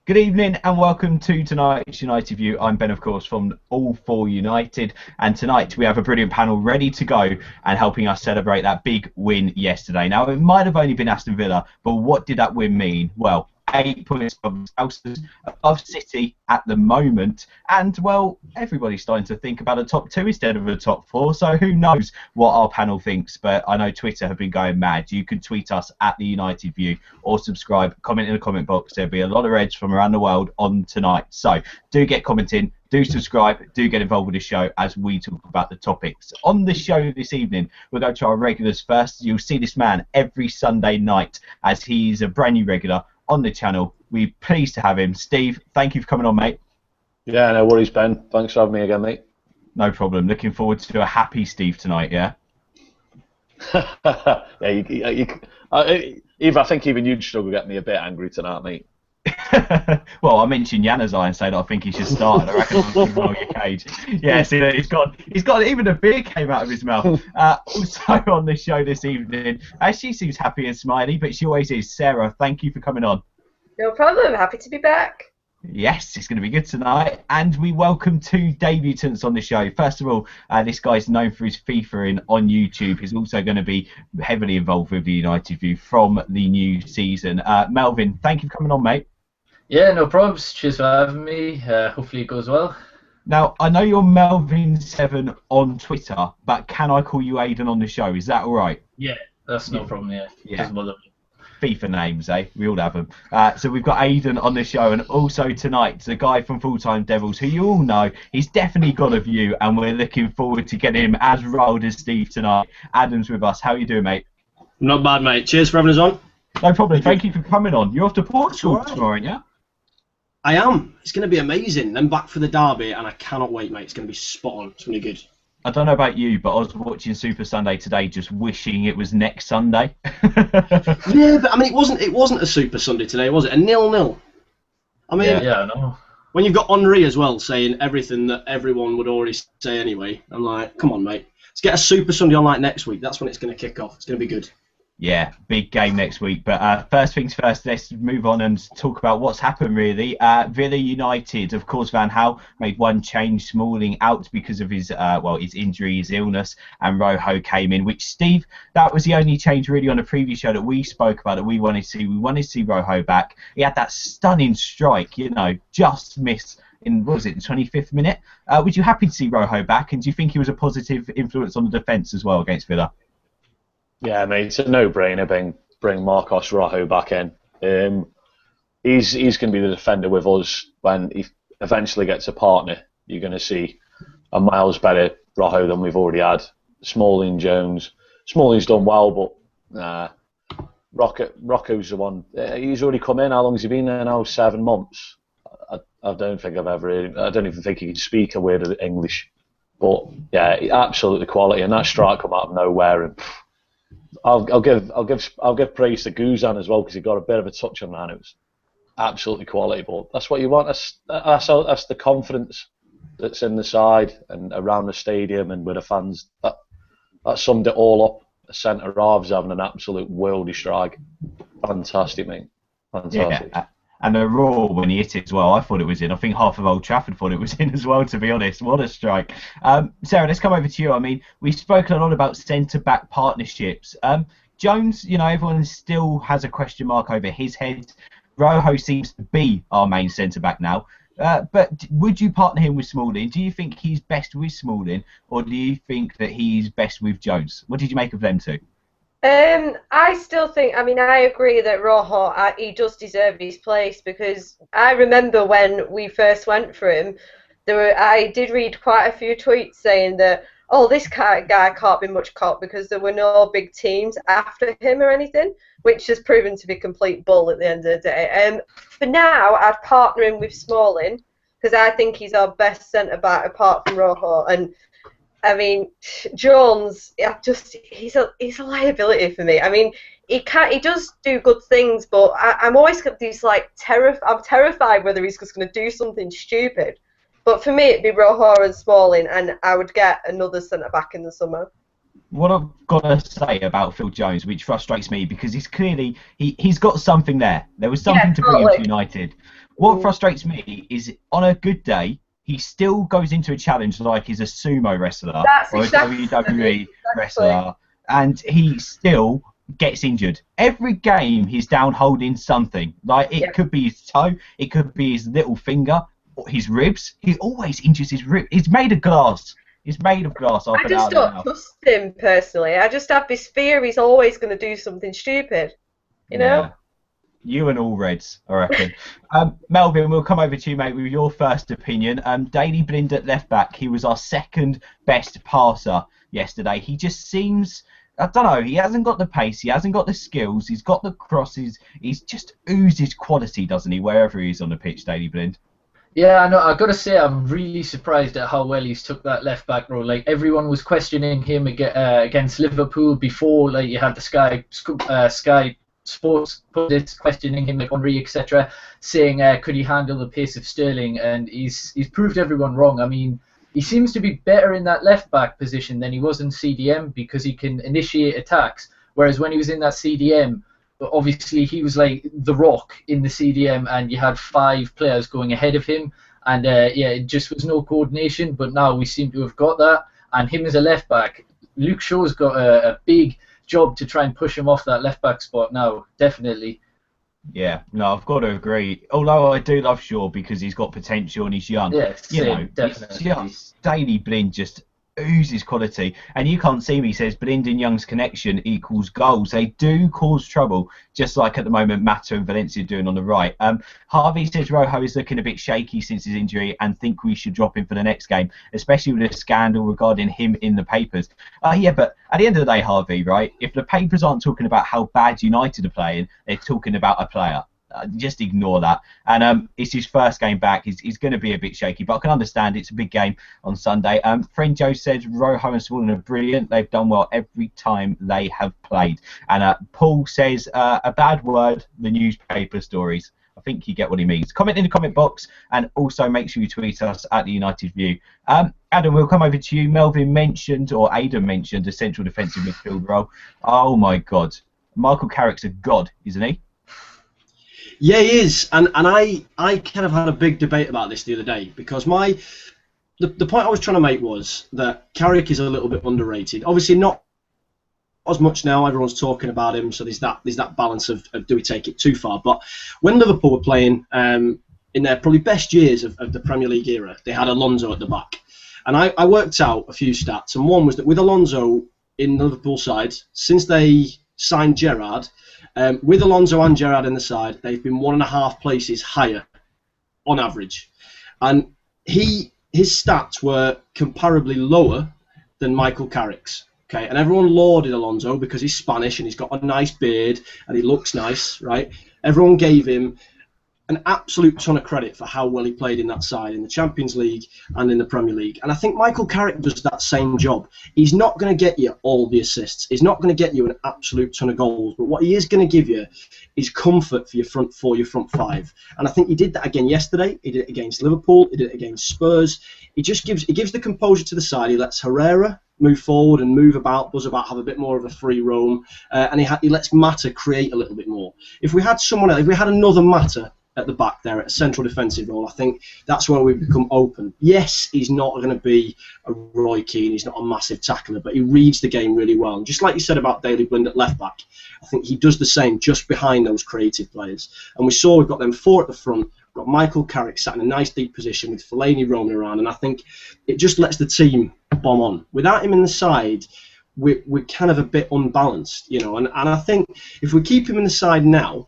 Good evening and welcome to tonight's United View. I'm Ben, of course, from All For United, and tonight we have a brilliant panel ready to go and helping us celebrate that big win yesterday. Now, it might have only been Aston Villa, but what did that win mean? Well, 8 points above City at the moment, and well, everybody's starting to think about a top 2 instead of a top 4, so who knows what our panel thinks. But I know Twitter have been going mad. You can tweet us at the United View or subscribe, comment in the comment box. There'll be a lot of reds from around the world on tonight, so do get commenting, do subscribe, do get involved with the show as we talk about the topics. On the show this evening, we'll go to our regulars first. You'll see this man every Sunday night as he's a brand new regular on the channel. We're pleased to have him. Steve, thank you for coming on, mate. Yeah, no worries, Ben. Thanks for having me again, mate. No problem. Looking forward to a happy Steve tonight, yeah? Yeah, I think even you'd struggle to get me a bit angry tonight, mate. Well, I mentioned Januzaj and said I think he should start. I reckon I'll roll your cage. Yeah, see, he's got even a beer came out of his mouth. Also on the show this evening, she seems happy and smiley, but she always is. Sarah, thank you for coming on. No problem. Happy to be back. Yes, it's going to be good tonight. And we welcome 2 debutants on the show. First of all, this guy's known for his FIFA on YouTube. He's also going to be heavily involved with the United View from the new season. Melvin, thank you for coming on, mate. Yeah, no problems. Cheers for having me. Hopefully it goes well. Now, I know you're Melvin7 on Twitter, but can I call you Aidan on the show? Is that all right? Yeah, that's no problem, yeah. Doesn't bother me. FIFA names, eh? We all have them. So we've got Aidan on the show, and also tonight, the guy from Full Time Devils, who you all know, he's definitely got a view, and we're looking forward to getting him as rolled as Steve tonight. Adam's with us. How are you doing, mate? Not bad, mate. Cheers for having us on. No problem. Thank you for coming on. You're off to Portugal tomorrow, aren't you? I am. It's going to be amazing. Then back for the derby, and I cannot wait, mate. It's going to be spot on. It's going to be good. I don't know about you, but I was watching Super Sunday today, just wishing it was next Sunday. Yeah, but I mean, it wasn't a Super Sunday today, was it? A 0-0. I mean, yeah, I know. When you've got Henri as well saying everything that everyone would already say anyway, I'm like, come on, mate. Let's get a Super Sunday on like next week. That's when it's going to kick off. It's going to be good. Yeah, big game next week. But first things first, let's move on and talk about what's happened, really. Villa United, of course, Van Gaal made one change, Smalling out because of his his injury, his illness, and Rojo came in, which, Steve, that was the only change really on the previous show that we spoke about that we wanted to see. We wanted to see Rojo back. He had that stunning strike, just missed in, what was it, the 25th minute? Was you happy to see Rojo back, and do you think he was a positive influence on the defence as well against Villa? Yeah, mate, it's a no-brainer. Bring Marcos Rojo back in. He's going to be the defender with us when he eventually gets a partner. You're going to see a miles better Rojo than we've already had. Smalling, Jones. Smalling's done well, but Rocco's the one. He's already come in. How long has he been there now? 7 months. I don't think I've ever. I don't even think he can speak a word of English. But yeah, absolutely quality, and that strike come out of nowhere. And I'll give praise to Guzan as well because he got a bit of a touch on that. It was absolutely quality, but that's what you want. That's the confidence that's in the side and around the stadium and with the fans. That summed it all up. The centre halves having an absolute worldy strike. Fantastic, mate. Fantastic. Yeah. And the roar when he hit it as well, I thought it was in. I think half of Old Trafford thought it was in as well, to be honest. What a strike. Sarah, let's come over to you. I mean, we've spoken a lot about centre-back partnerships. Jones, everyone still has a question mark over his head. Rojo seems to be our main centre-back now. But would you partner him with Smalling? Do you think he's best with Smalling, or do you think that he's best with Jones? What did you make of them two? I still think, I agree that Rojo, he does deserve his place, because I remember when we first went for him, I did read quite a few tweets saying that, this guy can't be much caught because there were no big teams after him or anything, which has proven to be complete bull at the end of the day. For now, I'd partner him with Smalling, because I think he's our best centre-back apart from Rojo, and Jones, he's a liability for me. He does do good things, but I'm always got these I'm terrified whether he's just going to do something stupid. But for me, it'd be Rojo and Smalling, and I would get another centre back in the summer. what I've got to say about Phil Jones, which frustrates me because he's clearly he's got something there. There was something to bring him to United. What frustrates me is on a good day, he still goes into a challenge like he's a sumo wrestler or a WWE wrestler, and he still gets injured. Every game he's down holding something. Like it could be his toe, it could be his little finger, or his ribs. He always injures his ribs. He's made of glass. He's made of glass. I just don't trust him personally. I just have this fear he's always going to do something stupid. You know? Yeah. You and all Reds, I reckon. Melvin, we'll come over to you, mate, with your first opinion. Daley Blind at left back. He was our second best passer yesterday. He just seems, I don't know, he hasn't got the pace, he hasn't got the skills, he's got the crosses, he's just oozes quality, doesn't he, wherever he is on the pitch, Daley Blind? Yeah, I know. I've got to say, I'm really surprised at how well he's took that left back role. Like everyone was questioning him against Liverpool before. Like you had the Sky Sports pundits questioning him, like Henry, etc., saying could he handle the pace of Sterling, and he's proved everyone wrong. I mean, he seems to be better in that left back position than he was in CDM because he can initiate attacks. Whereas when he was in that CDM, but obviously he was like the Rock in the CDM, and you had 5 players going ahead of him, and yeah, it just was no coordination. But now we seem to have got that, and him as a left back, Luke Shaw's got a big job to try and push him off that left back spot now, definitely. Yeah, no, I've got to agree. Although I do love Shaw because he's got potential and he's young. Yeah, definitely. Daley Blind just oozes quality, and you can't see me says Blind and Young's connection equals goals. They do cause trouble, just like at the moment Mata and Valencia doing on the right. Harvey says Rojo is looking a bit shaky since his injury and think we should drop him for the next game, especially with a scandal regarding him in the papers. Yeah, but at the end of the day, Harvey, right, if the papers aren't talking about how bad United are playing, they're talking about a player. Just ignore that. And it's his first game back. He's going to be a bit shaky, but I can understand it's a big game on Sunday. Friend Joe says Rojo and Smalling are brilliant. They've done well every time they have played. And Paul says a bad word, the newspaper stories. I think you get what he means. Comment in the comment box, and also make sure you tweet us at the United View. Adam, we'll come over to you. Melvin mentioned, or Adam mentioned, a central defensive midfield role. Oh my God, Michael Carrick's a god, isn't he? Yeah, he is, and I kind of had a big debate about this the other day because the point I was trying to make was that Carrick is a little bit underrated. Obviously not as much now. Everyone's talking about him, so there's that balance of do we take it too far? But when Liverpool were playing in their probably best years of the Premier League era, they had Alonso at the back, and I worked out a few stats, and one was that with Alonso in the Liverpool side since they signed Gerrard. With Alonso and Gerrard in the side, they've been 1.5 places higher on average, and his stats were comparably lower than Michael Carrick's. Okay, and everyone lauded Alonso because he's Spanish and he's got a nice beard and he looks nice, right? Everyone gave him an absolute ton of credit for how well he played in that side in the Champions League and in the Premier League. And I think Michael Carrick does that same job. He's not going to get you all the assists. He's not going to get you an absolute ton of goals. But what he is going to give you is comfort for your front 5. And I think he did that again yesterday. He did it against Liverpool. He did it against Spurs. He gives the composure to the side. He lets Herrera move forward and move about, buzz about, have a bit more of a free roam. And he lets Mata create a little bit more. If we had someone else, if we had another Mata at the back there at a central defensive role, I think that's where we become open. Yes, he's not going to be a Roy Keane, he's not a massive tackler, but he reads the game really well. And just like you said about Daley Blind at left back, I think he does the same just behind those creative players. And we saw we've got them 4 at the front, we've got Michael Carrick sat in a nice deep position with Fellaini roaming around, and I think it just lets the team bomb on. Without him in the side, we're kind of a bit unbalanced, you know. And I think if we keep him in the side now,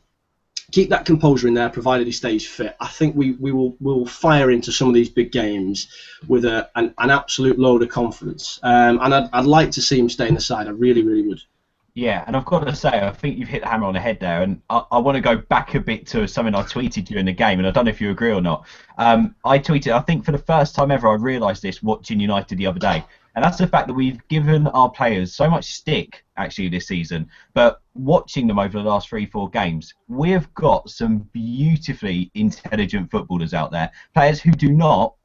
keep that composure in there, provided he stays fit, I think we'll fire into some of these big games with an absolute load of confidence. And I'd like to see him stay in the side. I really, really would. Yeah, and I've got to say, I think you've hit the hammer on the head there, and I want to go back a bit to something I tweeted during the game, and I don't know if you agree or not. I tweeted, I think for the first time ever, I realised this watching United the other day, and that's the fact that we've given our players so much stick, actually, this season, but watching them over the last 3-4 games, we've got some beautifully intelligent footballers out there, players who do not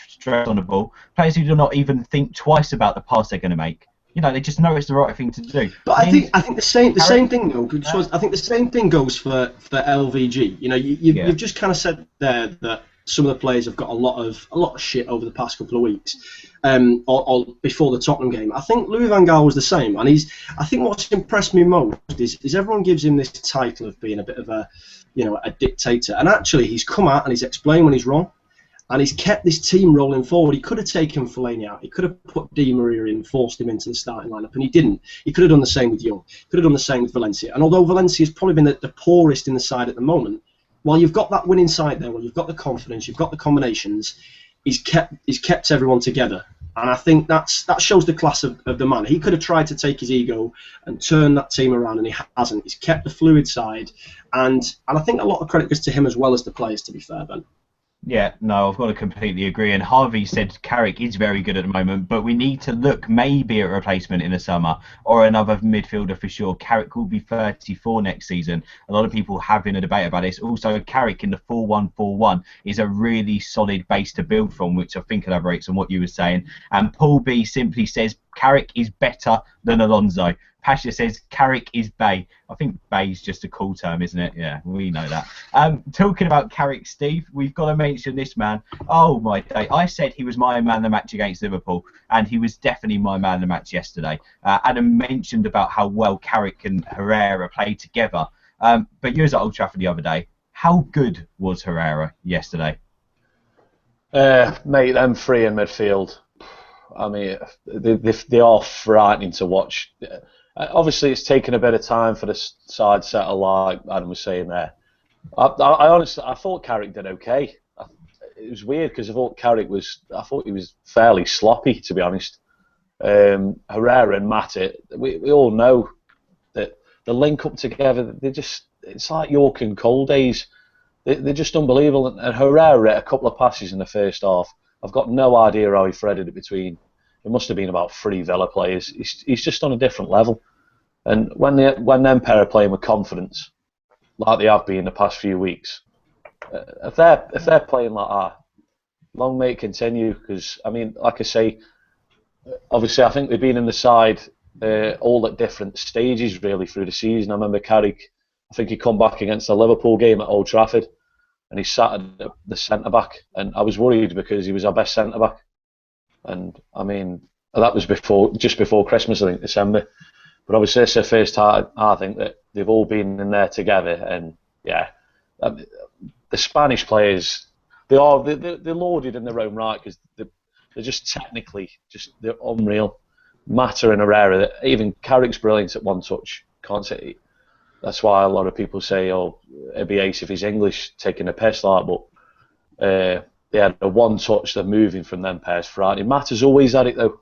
stress on the ball, players who do not even think twice about the pass they're going to make. they just know it's the right thing to do. But I think the same thing though. I think the same thing goes for LVG. You've just kind of said there that some of the players have got a lot of shit over the past couple of weeks, or before the Tottenham game. I think Louis van Gaal was the same, and I think what's impressed me most is everyone gives him this title of being a bit of a dictator, and actually he's come out and he's explained when he's wrong. And he's kept this team rolling forward. He could have taken Fellaini out. He could have put Di Maria in, forced him into the starting lineup, and he didn't. He could have done the same with Young. He could have done the same with Valencia. And although Valencia's probably been the poorest in the side at the moment, while you've got that winning side there, while you've got the confidence, you've got the combinations, he's kept everyone together. And I think that shows the class of the man. He could have tried to take his ego and turn that team around, and he hasn't. He's kept the fluid side, and I think a lot of credit goes to him as well as the players, to be fair, Ben. Yeah, no, I've got to completely agree. And Harvey said Carrick is very good at the moment, but we need to look maybe at a replacement in the summer or another midfielder for sure. Carrick will be 34 next season. A lot of people have been a debate about this. Also, Carrick in the 4-1-4-1 is a really solid base to build from, which I think elaborates on what you were saying. And Paul B simply says Carrick is better than Alonso. Pasha says Carrick is Bay. I think Bay is just a cool term, isn't it? Yeah, we know that. Talking about Carrick, Steve, we've got to mention this man. Oh my day! I said he was my man of the match against Liverpool, and he was definitely my man of the match yesterday. Adam mentioned about how well Carrick and Herrera played together. But you was at Old Trafford the other day. How good was Herrera yesterday? Mate, them three in midfield. I mean, they are frightening to watch. Obviously, it's taken a bit of time for the side settle, like Adam was saying there. I honestly, I thought Carrick did okay. It was weird because I thought he was fairly sloppy, to be honest. Herrera and Matip, we all know that the link up together, it's like York and Cole days. They're just unbelievable. And Herrera, a couple of passes in the first half, I've got no idea how he threaded it between. It must have been about 3 Villa players. He's just on a different level. And when them pair are playing with confidence, like they have been the past few weeks, if they're playing like that, long may it continue. Because I mean, like I say, obviously I think they've been in the side all at different stages really through the season. I remember Carrick, I think he come back against the Liverpool game at Old Trafford, and he sat at the centre back, and I was worried because he was our best centre back. And I mean, that was just before Christmas, I think, December. But obviously, it's the first time I think that they've all been in there together. And yeah, the Spanish players, they're loaded in their own right because they're just technically they're unreal. Mata and Herrera, even Carrick's brilliant at one touch. Can't say that's why a lot of people say, "Oh, it'd be ace if he's English," taking a piss like. But yeah, the one touch, they're moving from them pairs Friday. Mata's always had it though.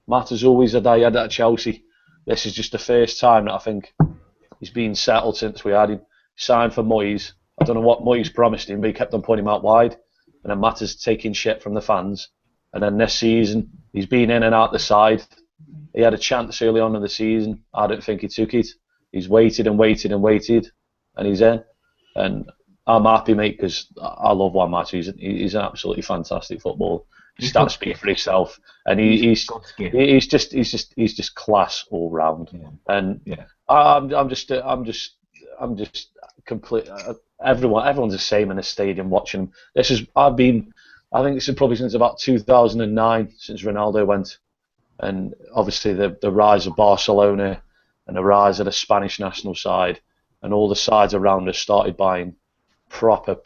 Mata's always had it at Chelsea. This is just the first time that I think he's been settled since we had him. Signed for Moyes. I don't know what Moyes promised him, but he kept on putting him out wide. And then Mata's taking shit from the fans. And then this season, he's been in and out the side. He had a chance early on in the season. I don't think he took it. He's waited and waited and waited, and he's in. And I'm happy, mate, because I love Juan Mata. He's an absolutely fantastic footballer. He starts speaking for himself, and he's just class all round. Yeah. And yeah. I'm just complete. Everyone's the same in the stadium watching him. I think this is probably since about 2009, since Ronaldo went, and obviously the rise of Barcelona and the rise of the Spanish national side, and all the sides around us started buying proper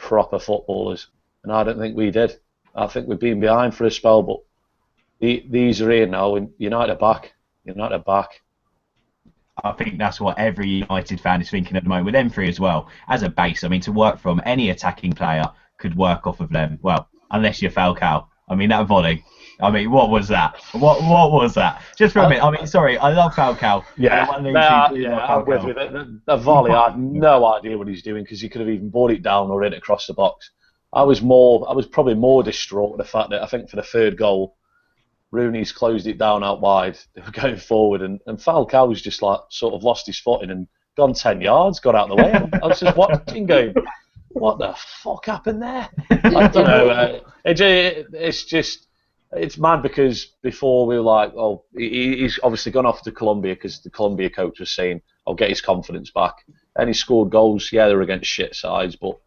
footballers, and I don't think we did. I think we've been behind for a spell, but these are here now, and United back. I think that's what every United fan is thinking at the moment with them three as well. As a base, I mean, to work from, any attacking player could work off of them. Well, unless you're Falcao. I mean, that volley. I mean, what was that? What was that? Just for a minute. I mean, sorry, I love Falcao. Yeah, I'm with you. The volley, I had no idea what he's doing because he could have even brought it down or hit it across the box. I was probably more distraught with the fact that I think for the third goal, Rooney's closed it down out wide. They were going forward, and Falcao's just like sort of lost his footing and gone 10 yards, got out of the way. I was just watching, going, what the fuck happened there? I don't know. It's just it's mad because before we were like, oh, he's obviously gone off to Colombia because the Colombia coach was saying, I'll get his confidence back. And he scored goals. Yeah, they're against shit sides, but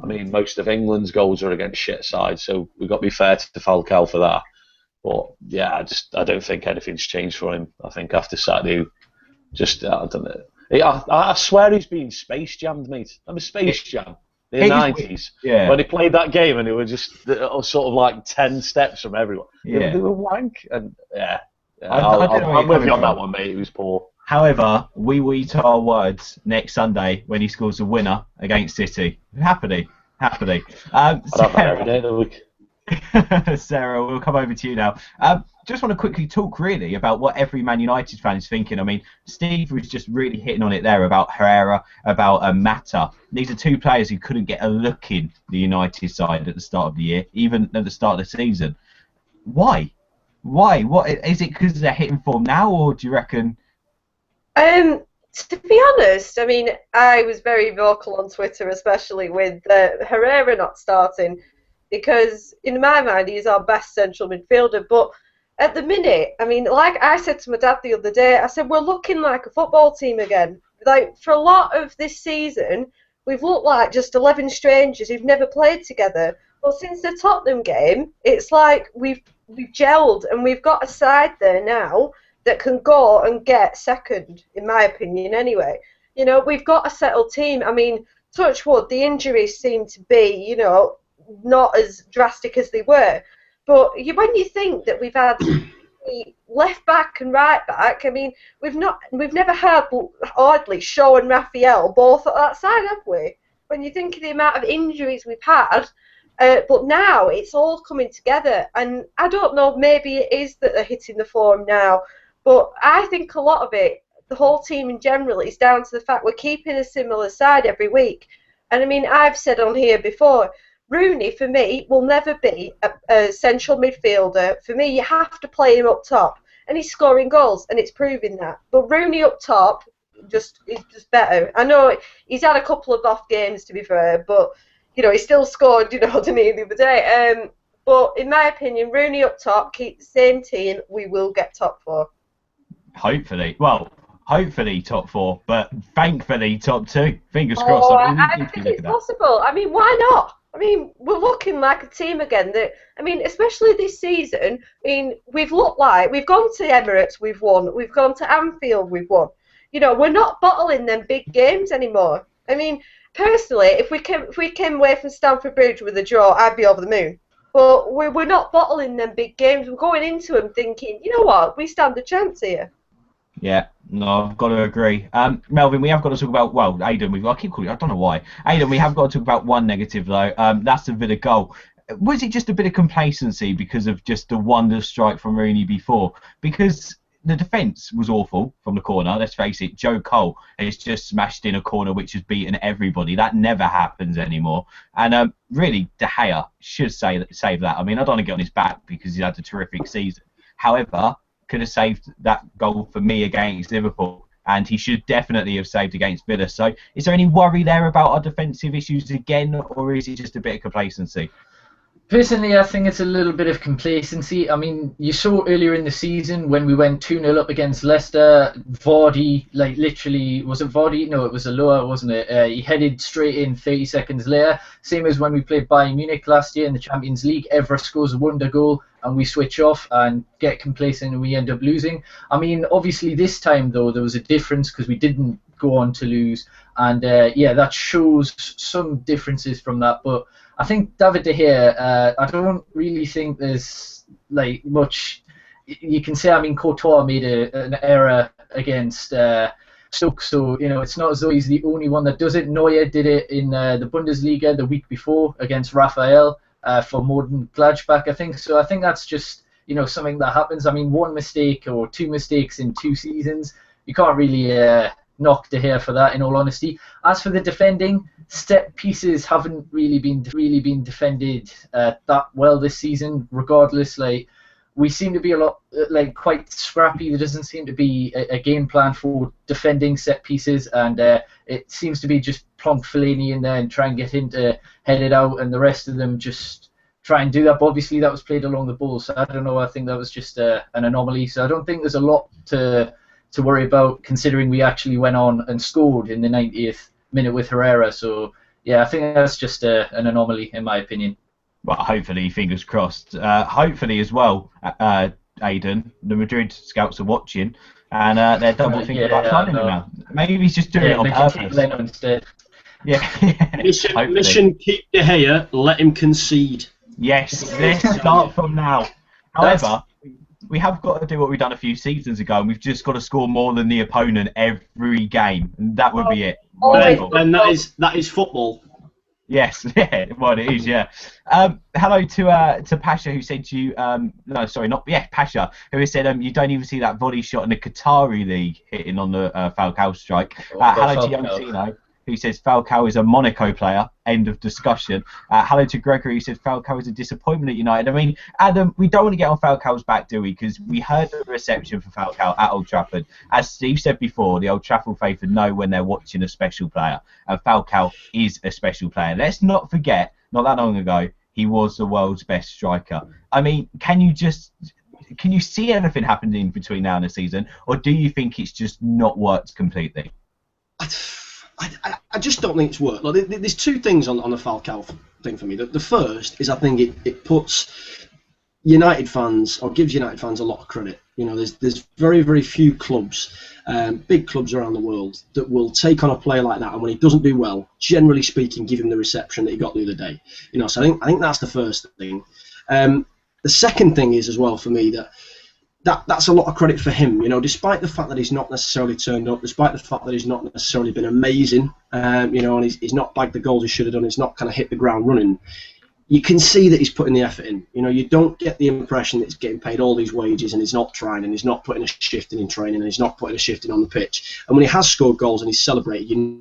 I mean, most of England's goals are against shit sides, so we've got to be fair to Falcao for that. But yeah, I don't think anything's changed for him. I think after Saturday, I don't know. I swear he's been space jammed, mate. I'm a space jam. In the 90s, when he played that game, and it was just sort of like 10 steps from everyone. Yeah. They were wank, and I'm with you on that one, mate. It was poor. However, we will eat our words next Sunday when he scores a winner against City. Happily. I have that every day of the week. Sarah, we'll come over to you now. Just want to quickly talk really about what every Man United fan is thinking. I mean, Steve was just really hitting on it there about Herrera, about Mata. These are two players who couldn't get a look in the United side at the start of the year, even at the start of the season. Why? What is it? Because they're hitting form now, or do you reckon? To be honest, I mean, I was very vocal on Twitter, especially with Herrera not starting, because in my mind he's our best central midfielder. But at the minute, I mean, like I said to my dad the other day, I said we're looking like a football team again. Like for a lot of this season, we've looked like just 11 strangers who've never played together. Well, since the Tottenham game, it's like we've gelled and we've got a side there now that can go and get second, in my opinion, anyway. You know, we've got a settled team. I mean, touch wood, the injuries seem to be, you know, not as drastic as they were. But when you think that we've had left back and right back, I mean, we've never had, oddly, Shaw and Raphael both at that side, have we? When you think of the amount of injuries we've had, but now it's all coming together. And I don't know, maybe it is that they're hitting the form now. But I think a lot of it, the whole team in general, is down to the fact we're keeping a similar side every week. And I mean, I've said on here before, Rooney, for me, will never be a central midfielder. For me, you have to play him up top. And he's scoring goals, and it's proving that. But Rooney up top is just better. I know he's had a couple of off games, to be fair, but, you know, he still scored, you know what I mean, the other day. But in my opinion, Rooney up top, keep the same team, we will get top four. Hopefully top four, but thankfully top two. Fingers crossed. I think it's possible. I mean, why not? I mean, we're looking like a team again. Especially this season. I mean, we've looked like we've gone to Emirates, we've won. We've gone to Anfield, we've won. You know, we're not bottling them big games anymore. I mean, personally, if we came away from Stamford Bridge with a draw, I'd be over the moon. But we're not bottling them big games. We're going into them thinking, you know what, we stand a chance here. Yeah, no, I've got to agree. Melvin, we have got to talk about, well, Aidan, I keep calling you, I don't know why. Aidan, we have got to talk about one negative, though. That's the Villa goal. Was it just a bit of complacency because of just the wonder strike from Rooney before? Because the defence was awful from the corner, let's face it. Joe Cole has just smashed in a corner which has beaten everybody. That never happens anymore. And really, De Gea should save that. I mean, I don't want to get on his back because he's had a terrific season. However, could have saved that goal for me against Liverpool, and he should definitely have saved against Villa. So is there any worry there about our defensive issues again, or is it just a bit of complacency? Personally, I think it's a little bit of complacency. I mean, you saw earlier in the season when we went 2-0 up against Leicester, Vardy, like literally, was it Vardy? No, it was Aloha, wasn't it? He headed straight in 30 seconds later. Same as when we played Bayern Munich last year in the Champions League. Evra scores a wonder goal and we switch off and get complacent and we end up losing. I mean, obviously this time, though, there was a difference because we didn't go on to lose. And, yeah, that shows some differences from that. But I think David De Gea, I don't really think there's like much you can say. I mean, Courtois made an error against Stoke, so you know it's not as though he's the only one that does it. Neuer did it in the Bundesliga the week before against Raphael for Modern Gladbach, I think. So I think that's just something that happens. I mean, one mistake or two mistakes in 2 seasons, you can't really knock De Gea for that, in all honesty. As for the defending, set pieces haven't really been defended that well this season. Regardless, like we seem to be a lot quite scrappy. There doesn't seem to be a game plan for defending set pieces, and it seems to be just plonk Fellaini in there and try and get him to head it out, and the rest of them just try and do that. But obviously, that was played along the ball, so I don't know. I think that was just an anomaly. So I don't think there's a lot to worry about, considering we actually went on and scored in the 90th minute with Herrera. So yeah, I think that's just an anomaly, in my opinion. Well, hopefully, fingers crossed. Hopefully as well, Aidan, the Madrid scouts are watching, and they're double thinking about signing him now. Maybe he's just doing it on purpose. Instead. Yeah. Mission, keep De Gea, let him concede. Yes, let's start from now. However, we have got to do what we've done a few seasons ago, and we've just got to score more than the opponent every game, and that would be it. And that is football. Yes, yeah, well it is, yeah. Hello to Pasha, who said to you, Pasha, who said you don't even see that volley shot in the Qatari league hitting on the Falcao strike. Hello to Young Zeno, who says Falcao is a Monaco player. End of discussion. Hello to Gregory, who says Falcao is a disappointment at United. I mean, Adam, we don't want to get on Falcao's back, do we? Because we heard the reception for Falcao at Old Trafford. As Steve said before, the Old Trafford faithful know when they're watching a special player, and Falcao is a special player. Let's not forget, not that long ago, he was the world's best striker. I mean, can you see anything happening between now and the season, or do you think it's just not worked completely? I just don't think it's worked. Like, there's two things on the Falcao thing for me. The first is I think it puts United fans, or gives United fans a lot of credit. You know, there's very, very few clubs, big clubs around the world, that will take on a player like that, and when he doesn't do well, generally speaking, give him the reception that he got the other day. You know, so I think that's the first thing. The second thing is as well for me that's a lot of credit for him, you know, despite the fact that he's not necessarily turned up, despite the fact that he's not necessarily been amazing, you know, and he's not bagged the goals he should have done, he's not kind of hit the ground running. You can see that he's putting the effort in. You know, you don't get the impression that he's getting paid all these wages and he's not trying and he's not putting a shift in training and he's not putting a shift in on the pitch. And when he has scored goals and he's celebrated,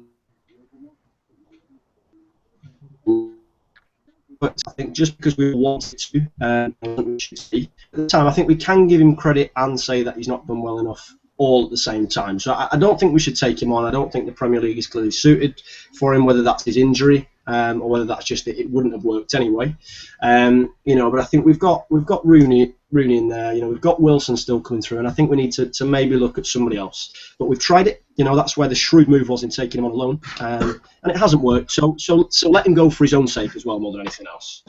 but I think just because we wanted to, at the time, I think we can give him credit and say that he's not done well enough all at the same time. So I don't think we should take him on. I don't think the Premier League is clearly suited for him, whether that's his injury or whether that's just that it wouldn't have worked anyway. You know, but I think we've got Rooney in there. You know, we've got Wilson still coming through, and I think we need to maybe look at somebody else. But we've tried it. You know, that's where the shrewd move was in taking him on loan, and it hasn't worked. So let him go for his own sake as well, more than anything else.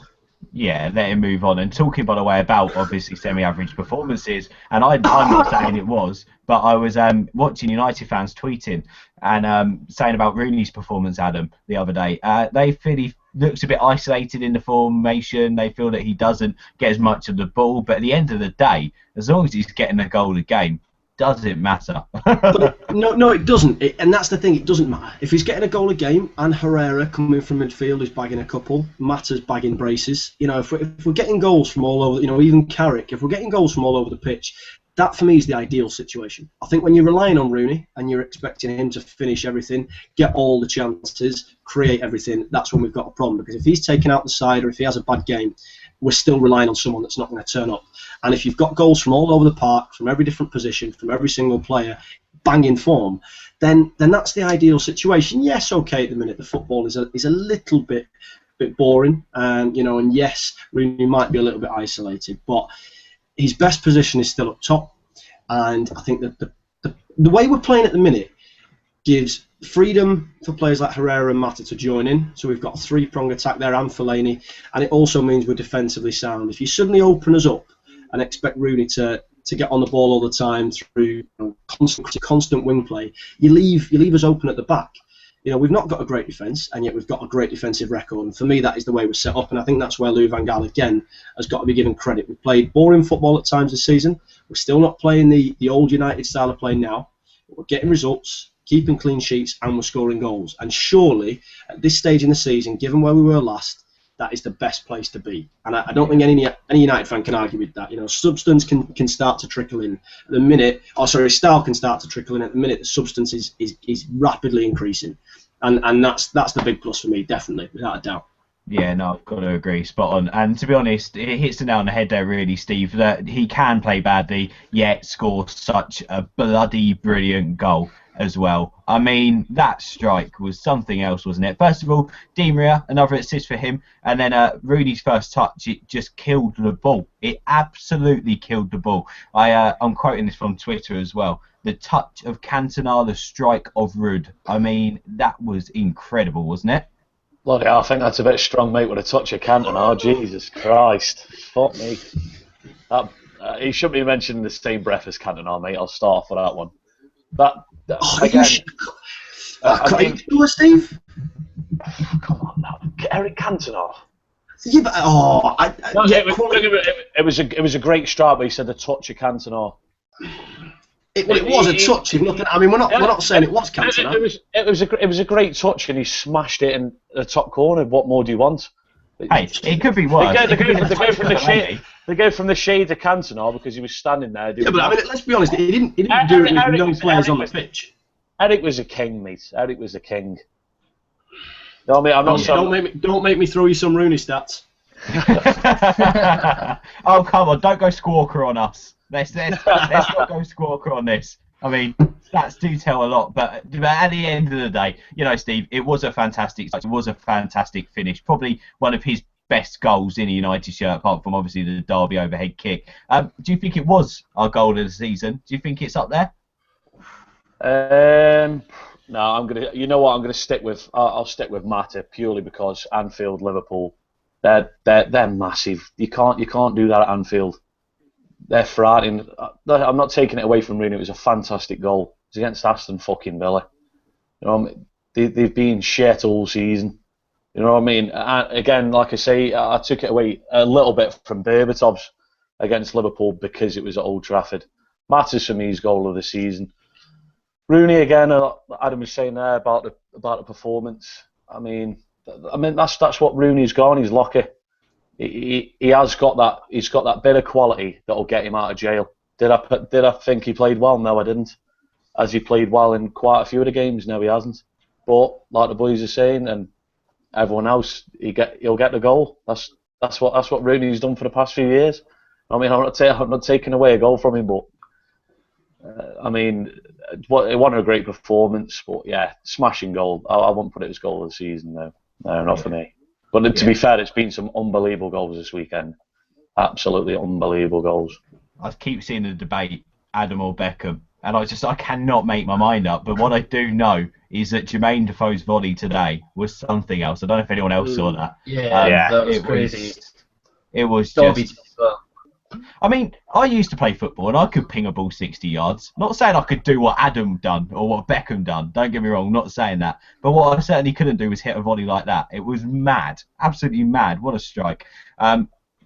Yeah, let him move on. And talking, by the way, about obviously semi-average performances, and I'm not saying it was, but I was watching United fans tweeting and saying about Rooney's performance, Adam, the other day. They feel he looks a bit isolated in the formation. They feel that he doesn't get as much of the ball. But at the end of the day, as long as he's getting a goal a game, does it matter? No, it doesn't. And that's the thing, it doesn't matter. If he's getting a goal a game and Herrera coming from midfield is bagging a couple, Mata's bagging braces, you know, if we're getting goals from all over, you know, even Carrick, if we're getting goals from all over the pitch, that for me is the ideal situation. I think when you're relying on Rooney and you're expecting him to finish everything, get all the chances, create everything, that's when we've got a problem. Because if he's taken out the side or if he has a bad game, we're still relying on someone that's not going to turn up. And if you've got goals from all over the park, from every different position, from every single player, banging form, then that's the ideal situation. Yes, okay, at the minute the football is a little bit boring, you know, and yes, Rooney might be a little bit isolated, but his best position is still up top, and I think that the way we're playing at the minute gives freedom for players like Herrera and Mata to join in. So we've got a three-prong attack there and Fellaini, and it also means we're defensively sound. If you suddenly open us up and expect Rooney to get on the ball all the time through constant wing play, you leave us open at the back. You know, we've not got a great defence, and yet we've got a great defensive record. And for me, that is the way we're set up, and I think that's where Louis van Gaal, again, has got to be given credit. We've played boring football at times this season. We're still not playing the old United style of play now. But we're getting results, keeping clean sheets, and we're scoring goals. And surely, at this stage in the season, given where we were last, that is the best place to be. And I don't think any United fan can argue with that. You know, substance can start to trickle in at the minute. Style can start to trickle in at the minute. The substance is rapidly increasing, and that's the big plus for me, definitely, without a doubt. Yeah, no, I've got to agree, spot on. And to be honest, it hits the nail on the head there, really, Steve, that he can play badly, yet score such a bloody brilliant goal. as well. I mean, that strike was something else, wasn't it? First of all, Di Maria, another assist for him, and then Rooney's first touch, it just killed the ball. It absolutely killed the ball. I'm quoting this from Twitter as well. The touch of Cantona, the strike of Ruud. I mean, that was incredible, wasn't it? Bloody hell, I think that's a bit strong, mate, with a touch of Cantona. Jesus Christ. Fuck me. He shouldn't be mentioned in the same breath as Cantona, mate. I'll start off with that one. Again, Steve? Come on now. Eric Cantona. Yeah, but, it was a great start, but he said the touch of Cantona. It was a touch. I mean, we're not saying it was Cantona. It was a great touch, and he smashed it in the top corner. What more do you want? Hey, it could be worse. They go from the shade to Cantona because he was standing there. Yeah, but I mean, let's be honest. He didn't do it with no players on the pitch. Eric was a king, mate. Eric was a king. No, I mean, don't make me throw you some Rooney stats. Oh, come on, don't go squawker on us. Let's not go squawker on this. I mean, stats do tell a lot, but at the end of the day, you know, Steve, it was a fantastic finish. Probably one of his best goals in a United shirt, apart from obviously the Derby overhead kick. Do you think it was our goal of the season? Do you think it's up there? No, I'm gonna. You know what? I'm gonna stick with. I'll stick with Mata purely because Anfield, Liverpool, they're massive. You can't do that at Anfield. They're frightening. I'm not taking it away from Rooney. It was a fantastic goal. It's against Aston fucking Villa. You know, they've been shit all season. You know what I mean? Again, like I say, I took it away a little bit from Berbatov's against Liverpool because it was at Old Trafford. Matters for me is goal of the season. Rooney again. Adam was saying there about the performance. I mean that's what Rooney's got. He's lucky. He has got that. He's got that bit of quality that'll get him out of jail. Did I think he played well? No, I didn't. Has he played well in quite a few of the games? No, he hasn't. But like the boys are saying, and everyone else, he'll get the goal. That's what Rooney's done for the past few years. I mean, I'm not taking away a goal from him, but I mean, it wasn't a great performance. But yeah, smashing goal. I wouldn't put it as goal of the season. No, not for me. But to be fair, it's been some unbelievable goals this weekend. Absolutely unbelievable goals. I keep seeing the debate, Adam or Beckham, and I cannot make my mind up. But what I do know is that Jermaine Defoe's volley today was something else. I don't know if anyone else saw that. Yeah, that was crazy. It was just... I mean, I used to play football and I could ping a ball 60 yards. Not saying I could do what Adam done or what Beckham done. Don't get me wrong, not saying that. But what I certainly couldn't do was hit a volley like that. It was mad. Absolutely mad. What a strike.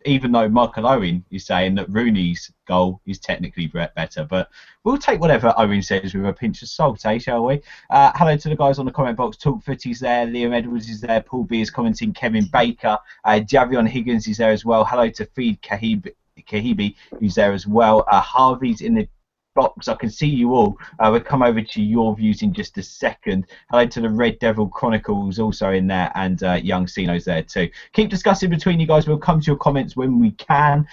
Even though Michael Owen is saying that Rooney's goal is technically better. But we'll take whatever Owen says with a pinch of salt, shall we? Hello to the guys on the comment box. Talk Footy's there. Liam Edwards is there. Paul B is commenting. Kevin Baker. Javion Higgins is there as well. Hello to Feed Kahibi, who's there as well. Harvey's in the box. I can see you all. We'll come over to your views in just a second. Hello to the Red Devil Chronicles also in there, and Young Sino's there too. Keep discussing between you guys. We'll come to your comments when we can.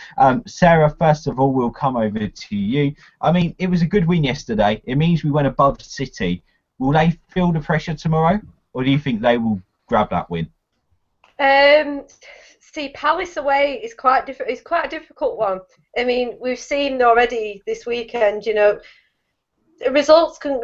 Sarah, first of all, we'll come over to you. I mean, it was a good win yesterday. It means we went above City. Will they feel the pressure tomorrow, or do you think they will grab that win? See, Palace away is quite It's quite a difficult one. I mean, we've seen already this weekend. You know, results can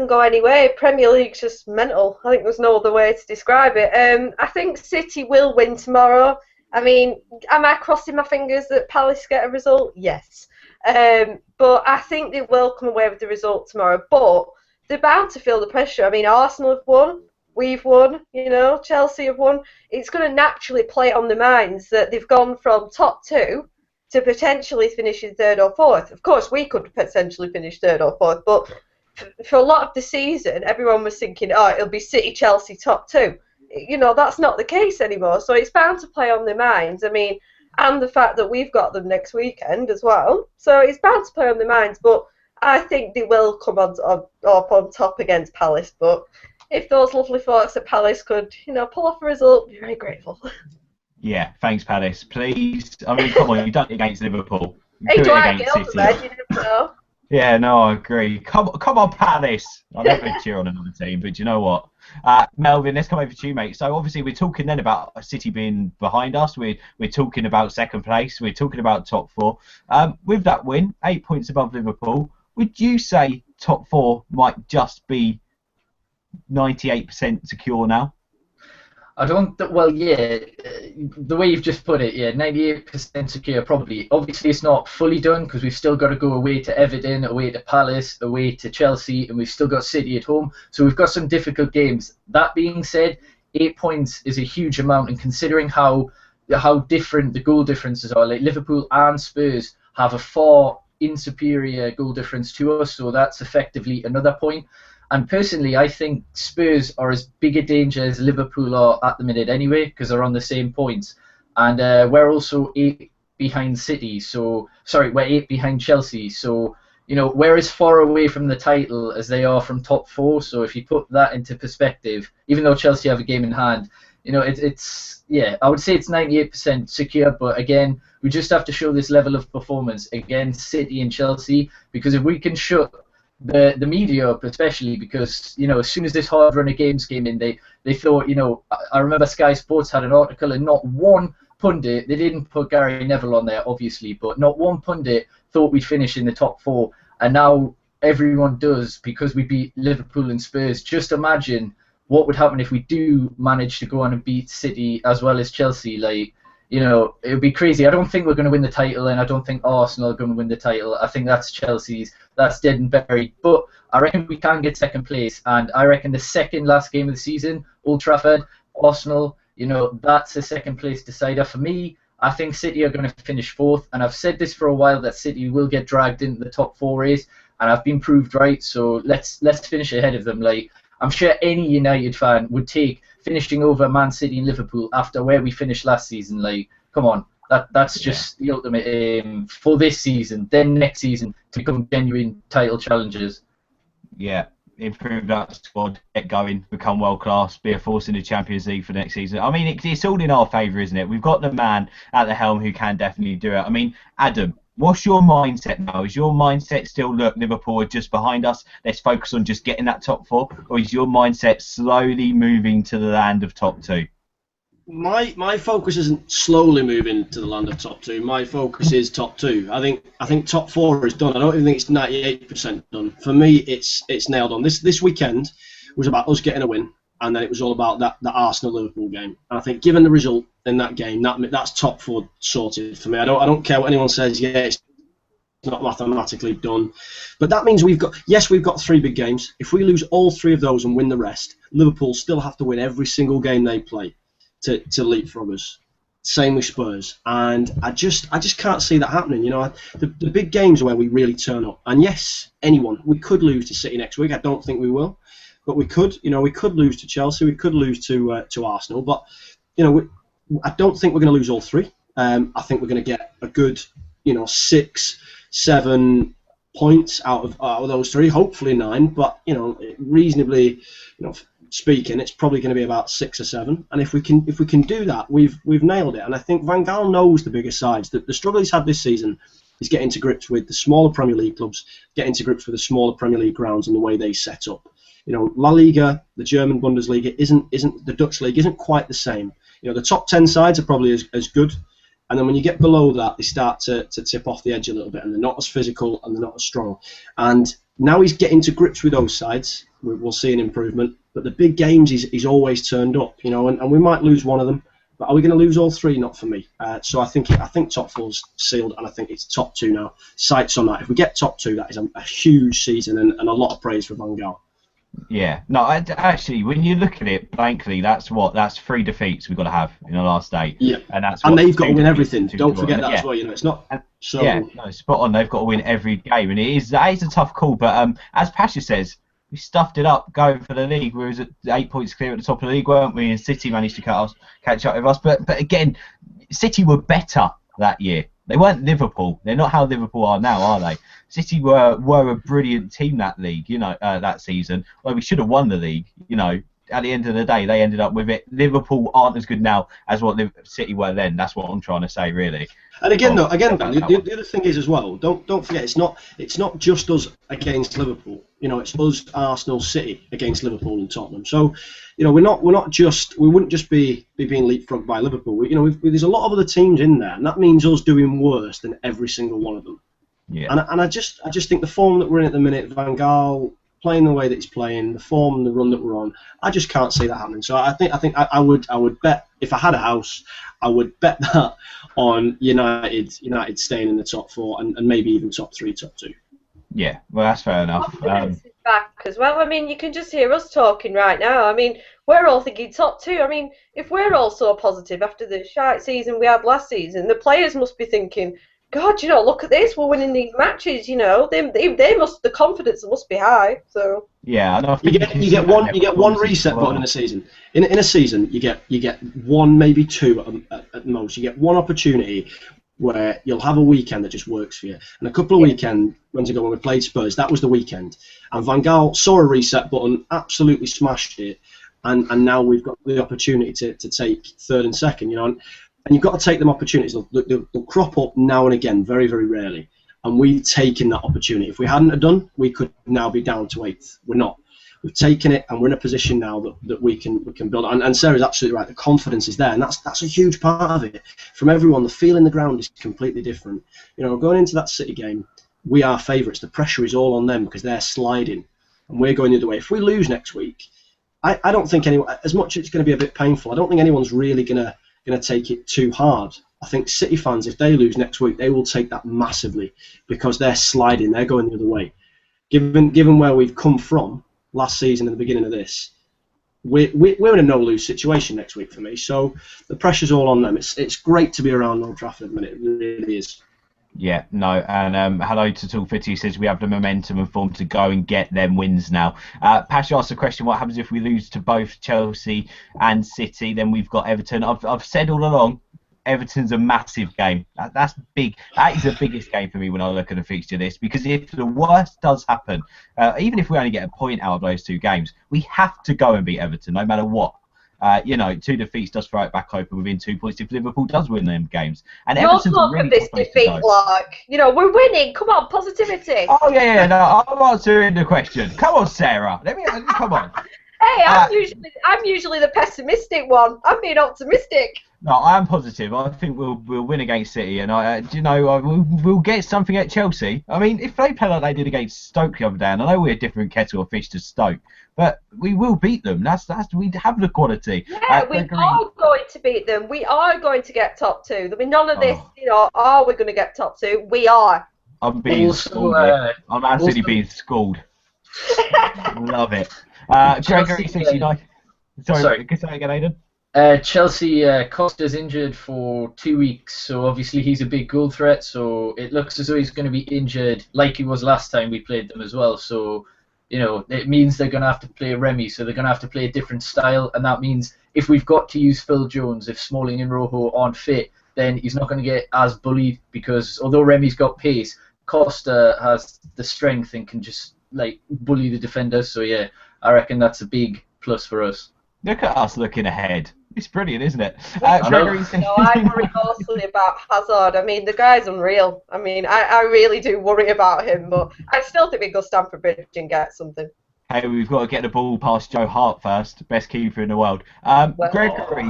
go any way. Premier League's just mental. I think there's no other way to describe it. I think City will win tomorrow. I mean, am I crossing my fingers that Palace get a result? Yes. But I think they will come away with the result tomorrow. But they're bound to feel the pressure. I mean, Arsenal have won. We've won, you know, Chelsea have won. It's going to naturally play on their minds that they've gone from top two to potentially finishing third or fourth. Of course, we could potentially finish third or fourth, but for a lot of the season, everyone was thinking, oh, it'll be City, Chelsea, top two. You know, that's not the case anymore. So it's bound to play on their minds. I mean, and the fact that we've got them next weekend as well. So it's bound to play on their minds, but I think they will come up on top against Palace, but if those lovely folks at Palace could, you know, pull off a result, be very grateful. Yeah, thanks, Palace. Please. I mean, come on, you've done it against Liverpool. Hey, Dwight Gale, you never know. Yeah, no, I agree. Come on, Palace. I never cheer on another team, but you know what? Melvin, let's come over to you, mate. So obviously we're talking then about City being behind us. We're talking about second place. We're talking about top four. With that win, 8 points above Liverpool, would you say top four might just be 98% secure now? I don't. Well, yeah, the way you've just put it, yeah, 98% secure probably. Obviously, it's not fully done because we've still got to go away to Everton, away to Palace, away to Chelsea, and we've still got City at home. So we've got some difficult games. That being said, 8 points is a huge amount, and considering how different the goal differences are, like Liverpool and Spurs have a far insuperior goal difference to us, so that's effectively another point. And personally, I think Spurs are as big a danger as Liverpool are at the minute anyway, because they're on the same points. And we're also 8 behind City, so sorry, we're 8 behind Chelsea. So we're as far away from the title as they are from top four. So if you put that into perspective, even though Chelsea have a game in hand, it's yeah, I would say it's 98% secure. But again, we just have to show this level of performance against City and Chelsea, because if we can shut the media up, especially because as soon as this hard run of games came in, they thought, I remember Sky Sports had an article, and not one pundit, they didn't put Gary Neville on there obviously, but not one pundit thought we'd finish in the top four, and now everyone does because we beat Liverpool and Spurs. Just imagine what would happen if we do manage to go on and beat City as well as Chelsea. Like, it would be crazy. I don't think we're going to win the title, and I don't think Arsenal are going to win the title. I think that's Chelsea's. That's dead and buried. But I reckon we can get second place, and I reckon the second last game of the season, Old Trafford, Arsenal, that's a second place decider. For me, I think City are going to finish fourth, and I've said this for a while, that City will get dragged into the top four race, and I've been proved right. So let's finish ahead of them. Like, I'm sure any United fan would take finishing over Man City and Liverpool after where we finished last season. Like, come on, that's just the ultimate aim for this season. Then next season to become genuine title challengers. Yeah, improve that squad, get going, become world class, be a force in the Champions League for next season. I mean, it's all in our favour, isn't it? We've got the man at the helm who can definitely do it. I mean, Adam, what's your mindset now? Is your mindset still, look, Liverpool are just behind us, let's focus on just getting that top four? Or is your mindset slowly moving to the land of top two? My focus isn't slowly moving to the land of top two. My focus is top two. I think top four is done. I don't even think it's 98% done. For me, it's nailed on. This weekend was about us getting a win, and then it was all about that Arsenal Liverpool game. And I think given the result in that game, that's top four sorted for me. I don't care what anyone says. Yeah, it's not mathematically done, but that means we've got 3 big games. If we lose all 3 of those and win the rest, Liverpool still have to win every single game they play to leapfrog us. Same with Spurs, and I just can't see that happening. The big games where we really turn up, and yes, we could lose to City next week. I don't think we will, but we could. We could lose to Chelsea. We could lose to Arsenal, but I don't think we're going to lose all 3. I think we're going to get a good 6-7 points out of those 3, hopefully 9, but reasonably speaking, it's probably going to be about 6 or 7. And if we can do that, we've nailed it. And I think Van Gaal knows the bigger sides. The struggle he's had this season is getting to grips with the smaller Premier League clubs, getting to grips with the smaller Premier League grounds and the way they set up. La Liga, the German Bundesliga, isn't the Dutch league isn't quite the same. The top 10 sides are probably as good. And then when you get below that, they start to tip off the edge a little bit, and they're not as physical and they're not as strong. And now he's getting to grips with those sides. We'll see an improvement. But the big games, he's always turned up, and we might lose one of them. But are we going to lose all 3? Not for me. So I think top 4's sealed, and I think it's top 2 now. Sights on that. If we get top 2, that is a huge season and a lot of praise for Van Gaal. Yeah, no, actually, when you look at it blankly, that's 3 defeats we've got to have in the last 8. Yeah, and they've got to win everything. Don't forget that as well. It's not. So yeah, no, spot on. They've got to win every game, and that is a tough call. But as Pasha says, we stuffed it up going for the league. We was at 8 points clear at the top of the league, weren't we? And City managed to catch up with us. But again, City were better that year. They weren't Liverpool. They're not how Liverpool are now, are they? City were a brilliant team that league, that season. Well, we should have won the league, at the end of the day, they ended up with it. Liverpool aren't as good now as what City were then. That's what I'm trying to say, really. And again, though, the other thing is as well. Don't forget, it's not just us against Liverpool. You know, it's us, Arsenal, City against Liverpool and Tottenham. So, you know, we wouldn't just be being leapfrogged by Liverpool. There's a lot of other teams in there, and that means us doing worse than every single one of them. Yeah. And I just think the form that we're in at the minute, Van Gaal playing the way that he's playing, the form and the run that we're on, I just can't see that happening. So I think I would bet, if I had a house, I would bet that on United staying in the top 4 and maybe even top 3, top 2. Yeah, well, that's fair enough. Back as well. I mean, you can just hear us talking right now. I mean, we're all thinking top 2. I mean, if we're all so positive after the shite season we had last season, the players must be thinking, God, you know, look at this. We're winning these matches. You know, the confidence must be high. So yeah, I you get one reset button in a season. In a season, you get one, maybe two at most. You get one opportunity where you'll have a weekend that just works for you. And a couple of weekends ago when we played Spurs, that was the weekend. And Van Gaal saw a reset button, absolutely smashed it, and now we've got the opportunity to take third and second. You know. And you've got to take them opportunities. They'll crop up now and again, very, very rarely. And we've taken that opportunity. If we hadn't have done, we could now be down to 8th. We're not. We've taken it, and we're in a position now that we can build. And Sarah's absolutely right. The confidence is there, and that's a huge part of it. From everyone, the feel in the ground is completely different. You know, going into that City game, we are favourites. The pressure is all on them because they're sliding, and we're going the other way. If we lose next week, I don't think anyone, as much as it's going to be a bit painful, I don't think anyone's really going to take it too hard. I think City fans, if they lose next week, they will take that massively because they're sliding, they're going the other way. Given where we've come from last season and the beginning of this, we're in a no-lose situation next week for me. So the pressure's all on them. It's great to be around Old Trafford at the minute. It really is. Yeah, no, and hello to Tall Fitty, who says we have the momentum and form to go and get them wins now. Pash asked the question, what happens if we lose to both Chelsea and City? Then we've got Everton. I've said all along, Everton's a massive game. That's big. That is the biggest game for me when I look at the fixture list, because if the worst does happen, even if we only get a point out of those 2 games, we have to go and beat Everton no matter what. You know, 2 defeats does throw it back open within 2 points if Liverpool does win them games. And Everton's a really this defeat, like, you know, we're winning. Come on, positivity. Oh yeah, no, I'm answering the question. Come on, Sarah. Come on. Hey, I'm usually the pessimistic one. I'm being optimistic. No, I am positive. I think we'll win against City, and we'll get something at Chelsea. I mean, if they play like they did against Stoke the other day, and I know we're a different kettle of fish to Stoke, but we will beat them. We have the quality. Yeah, we are going to beat them. We are going to get top 2. There'll be none of this. You know, are we going to get top 2? We are. I'm being schooled. I'm absolutely being schooled. Love it. Gregory says United. Sorry, say again, Aidan. Chelsea, Costa's injured for 2 weeks, so obviously he's a big goal threat, so it looks as though he's going to be injured like he was last time we played them as well. So, you know, it means they're going to have to play Remy, so they're going to have to play a different style, and that means if we've got to use Phil Jones, if Smalling and Rojo aren't fit, then he's not going to get as bullied, because although Remy's got pace, Costa has the strength and can just, like, bully the defenders. So, yeah, I reckon that's a big plus for us. Look at us looking ahead. It's brilliant, isn't it? I worry mostly about Hazard. I mean, the guy's unreal. I mean, I really do worry about him, but I still think we go Stamford Bridge and get something. Hey, we've got to get the ball past Joe Hart first, best keeper in the world. Gregory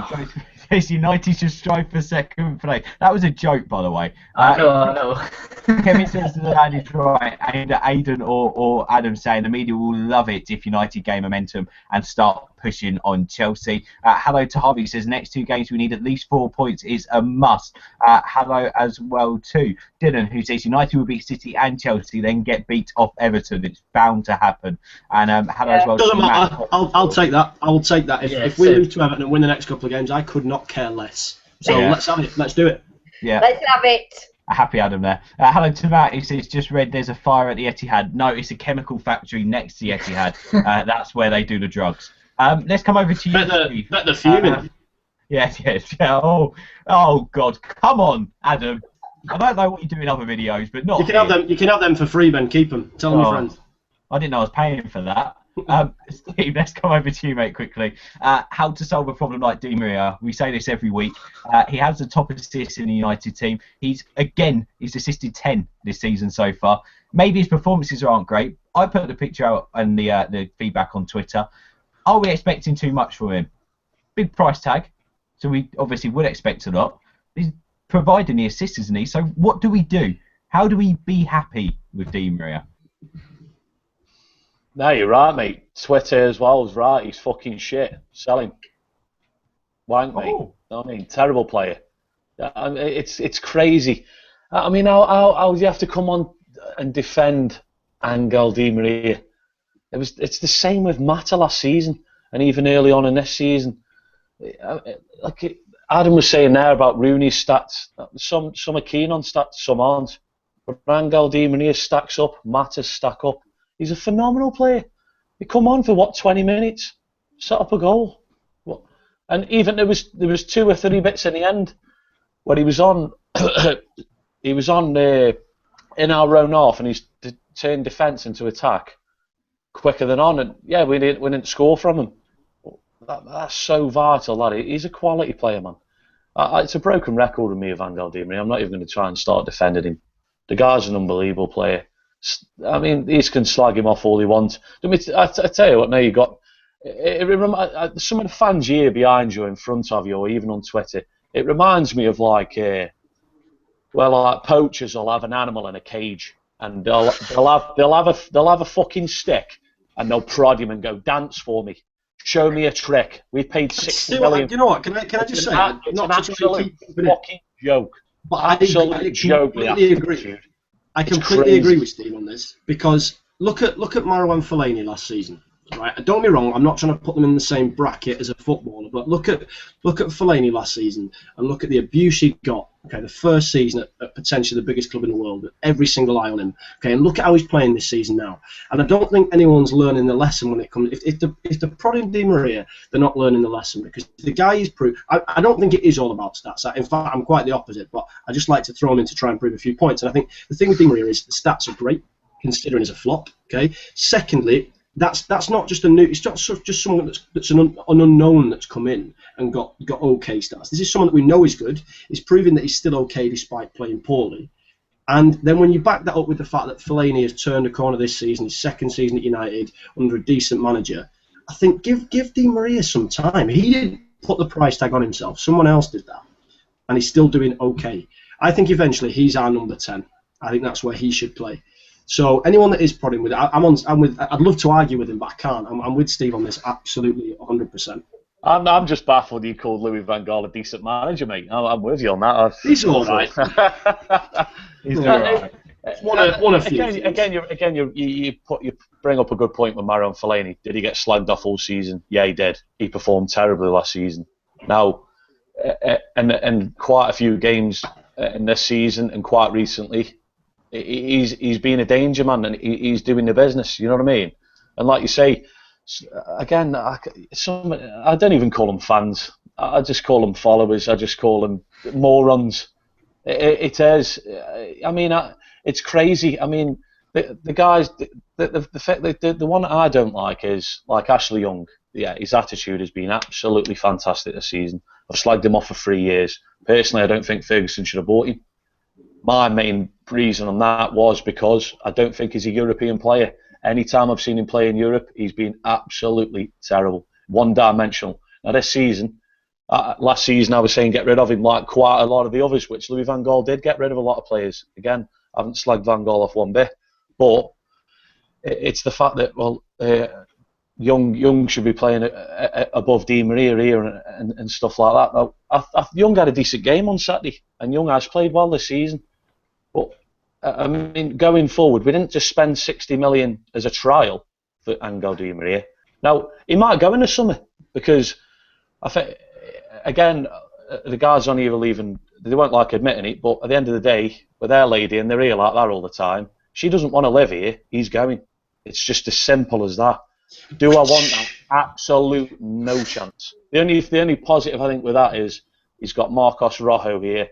says United should strive for second place. That was a joke, by the way. I know. Kevin says the lad is right. Aidan or Adam saying the media will love it if United gain momentum and start pushing on Chelsea. Hello to Harvey says next 2 games we need at least 4 points is a must. Hello as well to Dylan, who says United will beat City and Chelsea, then get beat off Everton. It's bound to happen. And hello as well. Doesn't matter. I'll take that. I'll take that. If we lose to Everton and win the next couple of games, I could not care less. So let's have it. Let's do it. Yeah. Let's have it. Happy Adam there. Hello to Matt, who says, just read there's a fire at the Etihad. No, it's a chemical factory next to the Etihad. That's where they do the drugs. Let's come over to you. Bet the fuming. Yes. Yeah. Oh, God. Come on, Adam. I don't know what you do in other videos, but not You can have them for free, Ben. Keep them. Tell them your friends. I didn't know I was paying for that. Steve, let's come over to you, mate, quickly. How to solve a problem like Di Maria? We say this every week. He has the top assists in the United team. He's assisted 10 this season so far. Maybe his performances aren't great. I put the picture out and the feedback on Twitter. Are we expecting too much from him? Big price tag, so we obviously would expect a lot. He's providing the assists, isn't he? So what do we do? How do we be happy with Di Maria? No, you're right, mate. Twitter as well is right. He's fucking shit. Sell him. Wank, mate. Oh. I mean, terrible player. It's crazy. I mean, how do you have to come on and defend Angel Di Maria? It's the same with Mata last season, and even early on in this season. Adam was saying there about Rooney's stats. Some are keen on stats, some aren't. But Angel Di Maria stacks up. Mata's stack up. He's a phenomenal player. He come on for 20 minutes, set up a goal, and even there was 2 or 3 bits in the end where he was on. He was on in our own half, and he's turned defence into attack quicker than on, and yeah, we didn't score from him. That's so vital, lad. He's a quality player, man. It's a broken record with me of Angel Di Maria. I'm not even going to try and start defending him. The guy's an unbelievable player. I mean, he can slag him off all he wants. I tell you what, now you got some of the fans here behind you, in front of you, or even on Twitter. It reminds me of like poachers will have an animal in a cage, and they'll have a fucking stick, and they'll prod him and go, dance for me, show me a trick. We paid 60 million. You know what? Can I just say? It's an absolute fucking joke. But I completely agree. I completely agree with Steve on this, because look at Marouane Fellaini last season. Right? Don't get me wrong, I'm not trying to put them in the same bracket as a footballer, but look at Fellaini last season and look at the abuse he got. Okay, the first season at potentially the biggest club in the world, with every single eye on him. Okay, and look at how he's playing this season now. And I don't think anyone's learning the lesson when it comes. If they're prodding Di Maria, they're not learning the lesson, because the guy is proved. I don't think it is all about stats. In fact, I'm quite the opposite. But I just like to throw him in to try and prove a few points. And I think the thing with Di Maria is the stats are great, considering he's a flop. Okay. Secondly, that's not just it's not just someone that's an unknown that's come in and got okay stats. This is someone that we know is good. He's proving that he's still okay despite playing poorly. And then when you back that up with the fact that Fellaini has turned a corner this season, his second season at United under a decent manager, I think give Di Maria some time. He didn't put the price tag on himself. Someone else did that, and he's still doing okay. I think eventually he's our number 10. I think that's where he should play. So anyone that is prodding with it, I'd love to argue with him, but I can't. I'm with Steve on this, absolutely 100%. I'm just baffled you called Louis van Gaal a decent manager, mate. I'm with you on that. He's all right. He's all right. One of few. You bring up a good point with Marouane Fellaini. Did he get slagged off all season? Yeah, he did. He performed terribly last season. Now, and quite a few games in this season, and quite recently, he's been a danger man, and he's doing the business. You know what I mean? And like you say, again, I don't even call them fans. I just call them followers. I just call them morons. It is. I mean, it's crazy. I mean, the guys. The one that I don't like is like Ashley Young. Yeah, his attitude has been absolutely fantastic this season. I've slagged him off for 3 years. Personally, I don't think Ferguson should have bought him. My main reason on that was because I don't think he's a European player. Anytime I've seen him play in Europe, he's been absolutely terrible, one-dimensional. Now this season, last season I was saying get rid of him like quite a lot of the others, which Louis van Gaal did get rid of a lot of players. Again, I haven't slagged Van Gaal off one bit, but it's the fact that Young should be playing above Di Maria here and stuff like that. Now, Young had a decent game on Saturday, and Young has played well this season. But I mean, going forward, we didn't just spend 60 million as a trial for Angel Di Maria. Now he might go in the summer, because I think again the guys on here are leaving. They won't like admitting it, but at the end of the day, with their lady and they're here like that all the time, she doesn't want to live here. He's going. It's just as simple as that. Do I want that? Absolute no chance. The only positive I think with that is he's got Marcos Rojo here.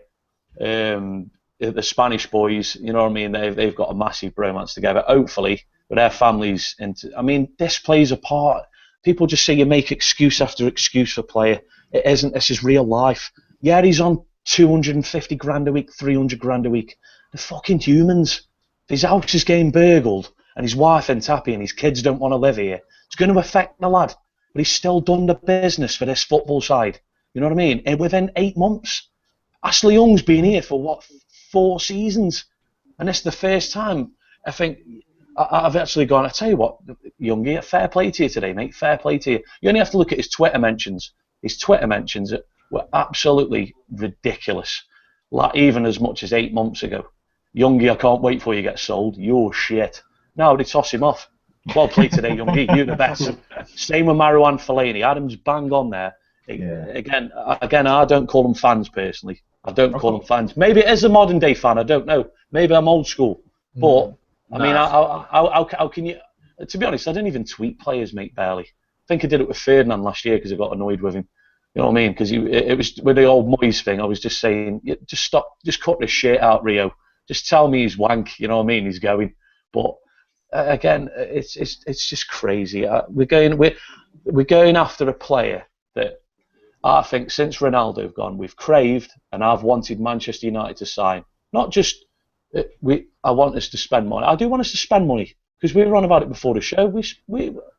The Spanish boys, you know what I mean? They've got a massive bromance together. Hopefully, with their families. I mean, this plays a part. People just say you make excuse after excuse for player. It isn't. This is real life. Yeah, he's on 250 grand a week, 300 grand a week. They're fucking humans. If his house is getting burgled and his wife ain't happy and his kids don't want to live here, it's going to affect the lad. But he's still done the business for this football side. You know what I mean? And within 8 months, Ashley Young's been here for, what, 4 seasons? And it's the first time, I think, I've actually gone, I tell you what, Youngie, fair play to you today, mate, fair play to you. You only have to look at his Twitter mentions. His Twitter mentions were absolutely ridiculous. Like, even as much as 8 months ago. Youngie, I can't wait for you to get sold. You're shit. No, they toss him off. Well played today, Youngie. You're the best. Same with Marouane Fellaini. Adam's bang on there. Yeah. Again, I don't call them fans personally. I don't call them fans. Maybe it is a modern day fan. I don't know. Maybe I'm old school. But I mean, how can you? To be honest, I didn't even tweet players, mate. Barely. I think I did it with Ferdinand last year because I got annoyed with him. You know what I mean? Because it was with the old Moyes thing. I was just saying, just stop, just cut this shit out, Rio. Just tell me he's wank. You know what I mean? He's going. But again, it's just crazy. We're going after a player that I think since Ronaldo gone, we've craved, and I've wanted Manchester United to sign. Not just I want us to spend money. I do want us to spend money because we were on about it before the show.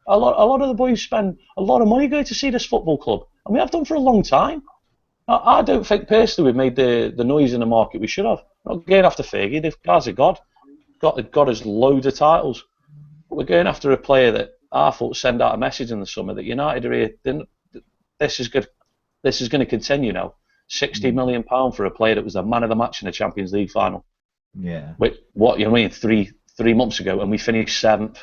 A lot of the boys spend a lot of money going to see this football club, and we have done for a long time. I don't think personally we've made the noise in the market we should have. Not going after Fergie. The guy's a god. Got us loads of titles. But we're going after a player that I thought send out a message in the summer that United are here. This is good. This is going to continue now. £60 million for a player that was the man of the match in the Champions League final. Yeah. What you know, I mean, three months ago, and we finished 7th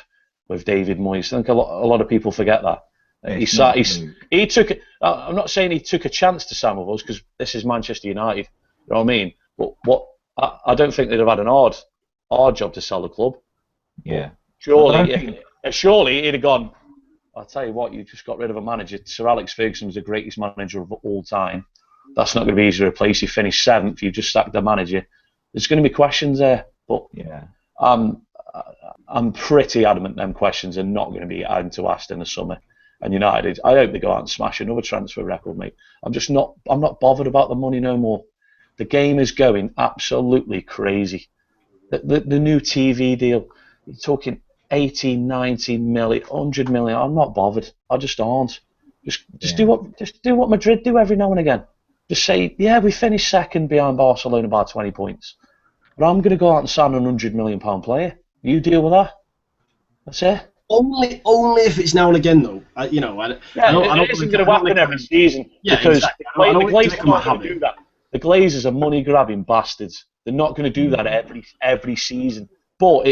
with David Moyes. I think a lot of people forget that. He took. I'm not saying he took a chance to sign with us because this is Manchester United. You know what I mean? But I don't think they'd have had an hard job to sell the club. Yeah. Surely he'd have gone. I'll tell you what, you just got rid of a manager. Sir Alex Ferguson was the greatest manager of all time. That's not going to be easy to replace. You finished 7th. You just sacked the manager. There's going to be questions there, but yeah, I'm pretty adamant them questions are not going to be added to asked in the summer. And United, I hope they go out and smash another transfer record, mate. I'm not bothered about the money no more. The game is going absolutely crazy. The new TV deal, you're talking 80, 90 million, 100 million. I'm not bothered. I just aren't. Just do what Madrid do every now and again. Just say, yeah, we finished 2nd behind Barcelona by 20 points. But I'm going to go out and sign a £100 million player. You deal with that. That's it. Only if it's now and again, though. I don't it isn't going to happen every season. Yeah, because exactly. the Glazers are not going to do that. The Glazers are money-grabbing bastards. They're not going to do that every season. But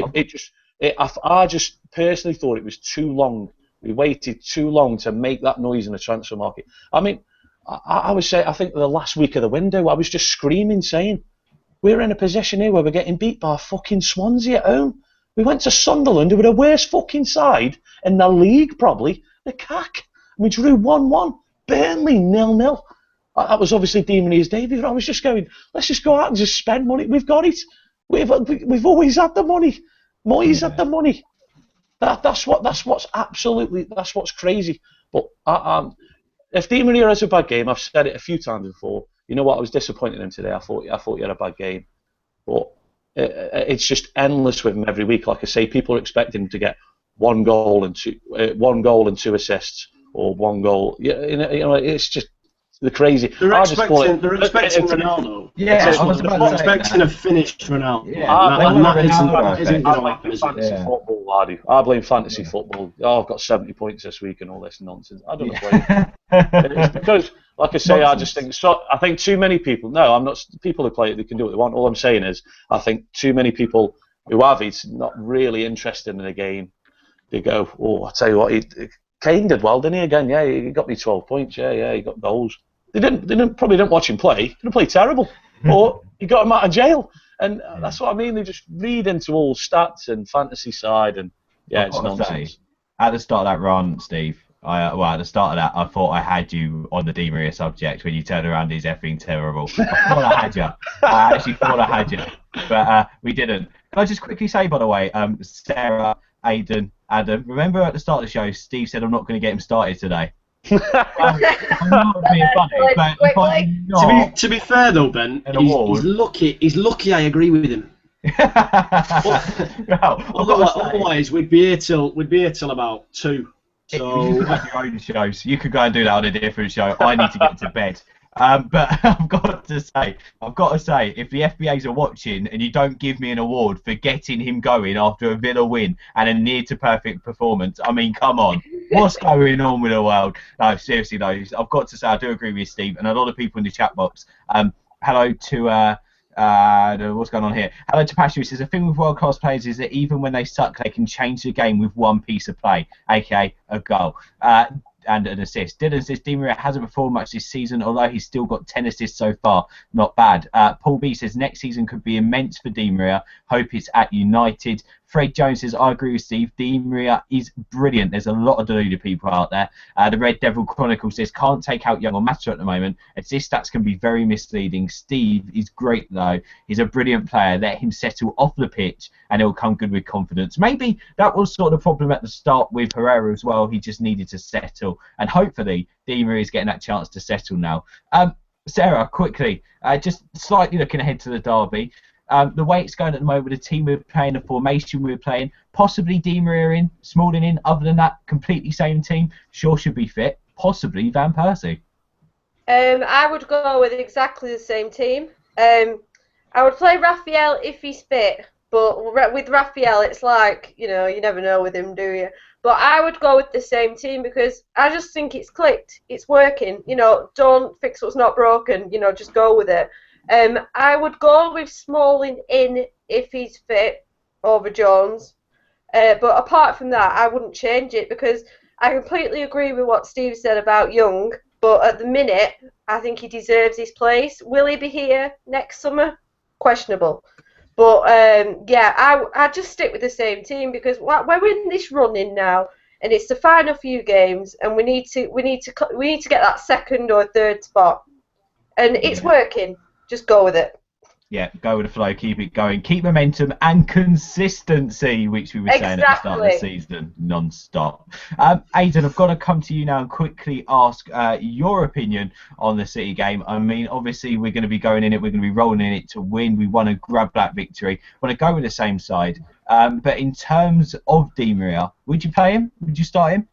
I just personally thought it was too long. We waited too long to make that noise in the transfer market. I mean, I would say, I think the last week of the window, I was just screaming, saying, we're in a position here where we're getting beat by fucking Swansea at home. We went to Sunderland, who were the worst fucking side in the league, probably, the CAC. And we drew 1-1. Burnley 0-0. That was obviously Di Maria's debut. I was just going, let's just go out and just spend money. We've got it. We've always had the money. Moyes had the money. That's what's crazy. But if Di Maria has a bad game, I've said it a few times before. You know what? I was disappointed in him today. I thought he had a bad game, but it's just endless with him every week. Like I say, people are expecting him to get 1 goal and 2 assists, or 1 goal. You know, it's just the crazy. They're expecting Ronaldo. Yeah, I was about to say expecting a finished Ronaldo. Yeah, that isn't going to happen. Fantasy football, laddie. I blame fantasy football. Oh, I've got 70 points this week and all this nonsense. I don't know. It's because, like I say, I just think I think too many people. No, I'm not. People who play it, they can do what they want. All I'm saying is, I think too many people who have it not really interested in the game. They go, oh, I tell you what, Kane did well, didn't he? Again, yeah, he got me 12 points. Yeah, he got goals. They probably didn't watch him play. He didn't play terrible, but he got him out of jail, and that's what I mean. They just read into all stats and fantasy side, and it's nonsense. At the start of that run, Steve, at the start of that, I thought I had you on the Di Maria subject when you turned around. He's effing terrible. I thought I had you. I actually thought I had you, but we didn't. Can I just quickly say, by the way, Sarah Aidan, Adam, remember at the start of the show, Steve said I'm not going to get him started today. I'm not being funny, but if I'm not to be fair though, Ben, an he's award. lucky. He's lucky. I agree with him. Well, otherwise, we'd be here till about 2. So you could have your own shows. You could go and do that on a different show. I need to get to bed. But I've got to say, if the FBAs are watching and you don't give me an award for getting him going after a Villa win and a near to perfect performance, I mean, come on, what's going on with the world? No, seriously though, I've got to say I do agree with you, Steve, and a lot of people in the chat box. Hello to what's going on here? Hello to Passion, who says the thing with world class players is that even when they suck, they can change the game with one piece of play, aka a goal. And an assist. Dylan says Di Maria hasn't performed much this season, although he's still got 10 assists so far. Not bad. Paul B says next season could be immense for Di Maria. Hope it's at United. Fred Jones says, I agree with Steve. Di Maria is brilliant. There's a lot of deluded people out there. The Red Devil Chronicle says, can't take out Young or Matter at the moment. Assist stats can be very misleading. Steve is great, though. He's a brilliant player. Let him settle off the pitch, and he'll come good with confidence. Maybe that was sort of the problem at the start with Herrera as well. He just needed to settle. And hopefully, Di Maria is getting that chance to settle now. Sarah, quickly, just slightly looking ahead to the derby. The way it's going at the moment with the team we're playing, the formation we're playing, possibly Di Maria in, Smalling in. Other than that, completely same team. Sure should be fit. Possibly Van Persie. I would go with exactly the same team. I would play Raphael if he's fit, but with Raphael, it's like, you never know with him, do you? But I would go with the same team because I just think it's clicked. It's working. Don't fix what's not broken. Just go with it. I would go with Smalling in if he's fit over Jones. But apart from that, I wouldn't change it because I completely agree with what Steve said about Young. But at the minute, I think he deserves his place. Will he be here next summer? Questionable. But I just stick with the same team because we're in this running now, and it's the final few games, and we need to get that second or third spot, and it's working. Just go with it. Yeah, go with the flow, keep it going, keep momentum and consistency, which we were saying at the start of the season, non-stop. Aidan, I've got to come to you now and quickly ask your opinion on the City game. I mean, obviously, we're going to be going in it, we're going to be rolling in it to win. We want to grab that victory. We want to go with the same side. But in terms of Di Maria, would you play him? Would you start him?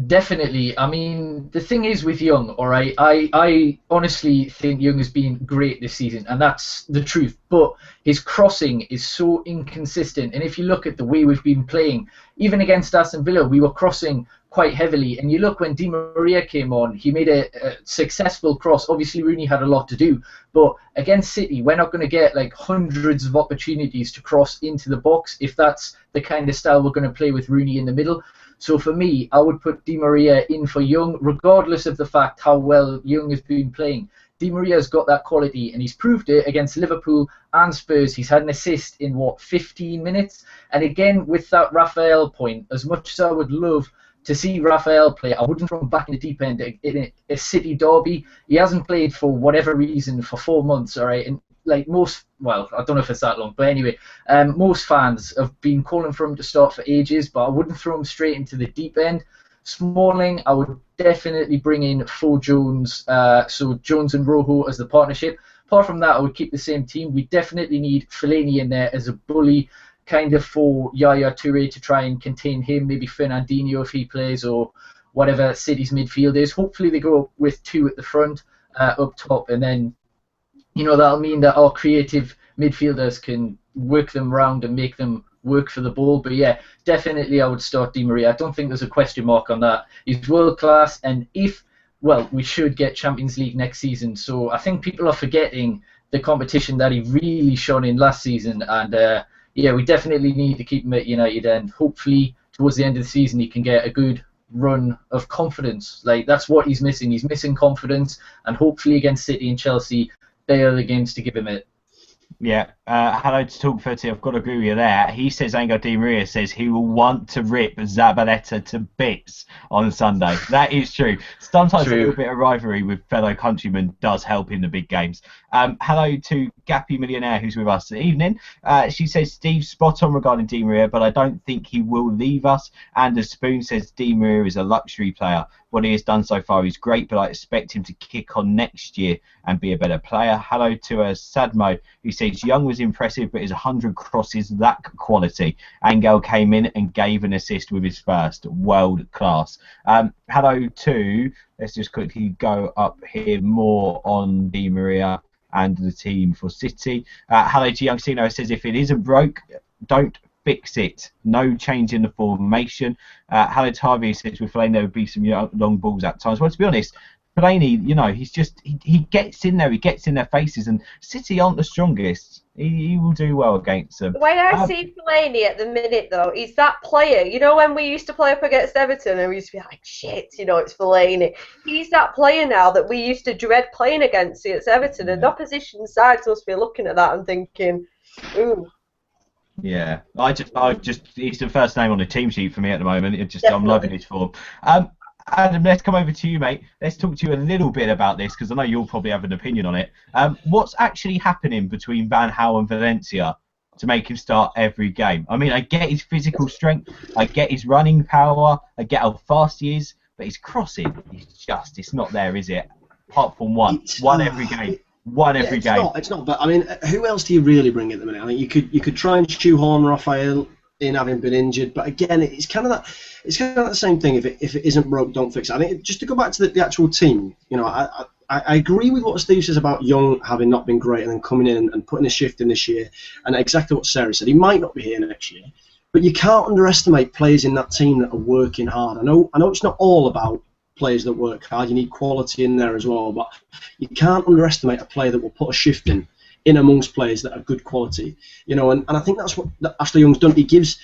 Definitely. I mean, the thing is with Young, all right, I honestly think Young has been great this season, and that's the truth. But his crossing is so inconsistent. And if you look at the way we've been playing, even against Aston Villa, we were crossing quite heavily. And you look when Di Maria came on, he made a successful cross. Obviously, Rooney had a lot to do. But against City, we're not going to get like hundreds of opportunities to cross into the box if that's the kind of style we're going to play with Rooney in the middle. So for me, I would put Di Maria in for Young, regardless of the fact how well Young has been playing. Di Maria's got that quality, and he's proved it against Liverpool and Spurs. He's had an assist in, 15 minutes? And again, with that Raphael point, as much as I would love to see Raphael play, I wouldn't throw him back in the deep end in a City derby. He hasn't played for whatever reason for 4 months, all right? And like most, well, I don't know if it's that long, but anyway, most fans have been calling for him to start for ages, but I wouldn't throw him straight into the deep end. Smalling, I would definitely bring in for Jones, so Jones and Rojo as the partnership. Apart from that, I would keep the same team. We definitely need Fellaini in there as a bully, kind of for Yaya Toure to try and contain him, maybe Fernandinho if he plays, or whatever City's midfield is. Hopefully they go with 2 at the front, up top, and then that'll mean that our creative midfielders can work them round and make them work for the ball. But yeah, definitely I would start Di Maria. I don't think there's a question mark on that. He's world class, and we should get Champions League next season. So I think people are forgetting the competition that he really shone in last season. And we definitely need to keep him at United, and hopefully towards the end of the season he can get a good run of confidence. Like, that's what he's missing. He's missing confidence, and hopefully against City and Chelsea, they are the games to give him it. Yeah, hello to Talk 30. I've got to agree with you there. He says Angel Di Maria says he will want to rip Zabaleta to bits on Sunday. That is true. Sometimes a little True. bit of rivalry with fellow countrymen does help in the big games. Hello to Gappy Millionaire who's with us this evening. She says Steve's spot on regarding Di Maria, but I don't think he will leave us. Anders Spoon says Di Maria is a luxury player. What he has done so far is great, but I expect him to kick on next year and be a better player. Hello to Sadmo, who says Young was impressive, but his 100 crosses lack quality. Angel came in and gave an assist with his first. World class. Hello to, let's just quickly go up here more on Di Maria and the team for City. Hello to Young Sino, says if it isn't broke, don't fix it. No change in the formation. Hello to Harvey says with Fellaini there would be some long balls at times. Well, to be honest, Fellaini, he's just he gets in there, he gets in their faces, and City aren't the strongest. He will do well against them. The way I see Fellaini at the minute, though, he's that player. You know when we used to play up against Everton and we used to be like, shit, it's Fellaini. He's that player now that we used to dread playing against Everton, and opposition sides must be looking at that and thinking, ooh. Yeah, I just he's the first name on the team sheet for me at the moment. I'm loving his form. Adam, let's come over to you, mate. Let's talk to you a little bit about this because I know you'll probably have an opinion on it. What's actually happening between Van Gaal and Valencia to make him start every game? I mean, I get his physical strength, I get his running power, I get how fast he is, but his crossing, it's not there, is it? Apart from one every game. It's not. But I mean, who else do you really bring at the minute? I mean, you could try and shoehorn Raphael in, having been injured, but again, it's kind of the same thing. If it isn't broke, don't fix it. I think just to go back to the actual team, I agree with what Steve says about Young having not been great and then coming in and putting a shift in this year, and exactly what Sarah said. He might not be here next year, but you can't underestimate players in that team that are working hard. I know it's not all about players that work hard. You need quality in there as well, but you can't underestimate a player that will put a shift in amongst players that are good quality. And I think that's what Ashley Young's done. He gives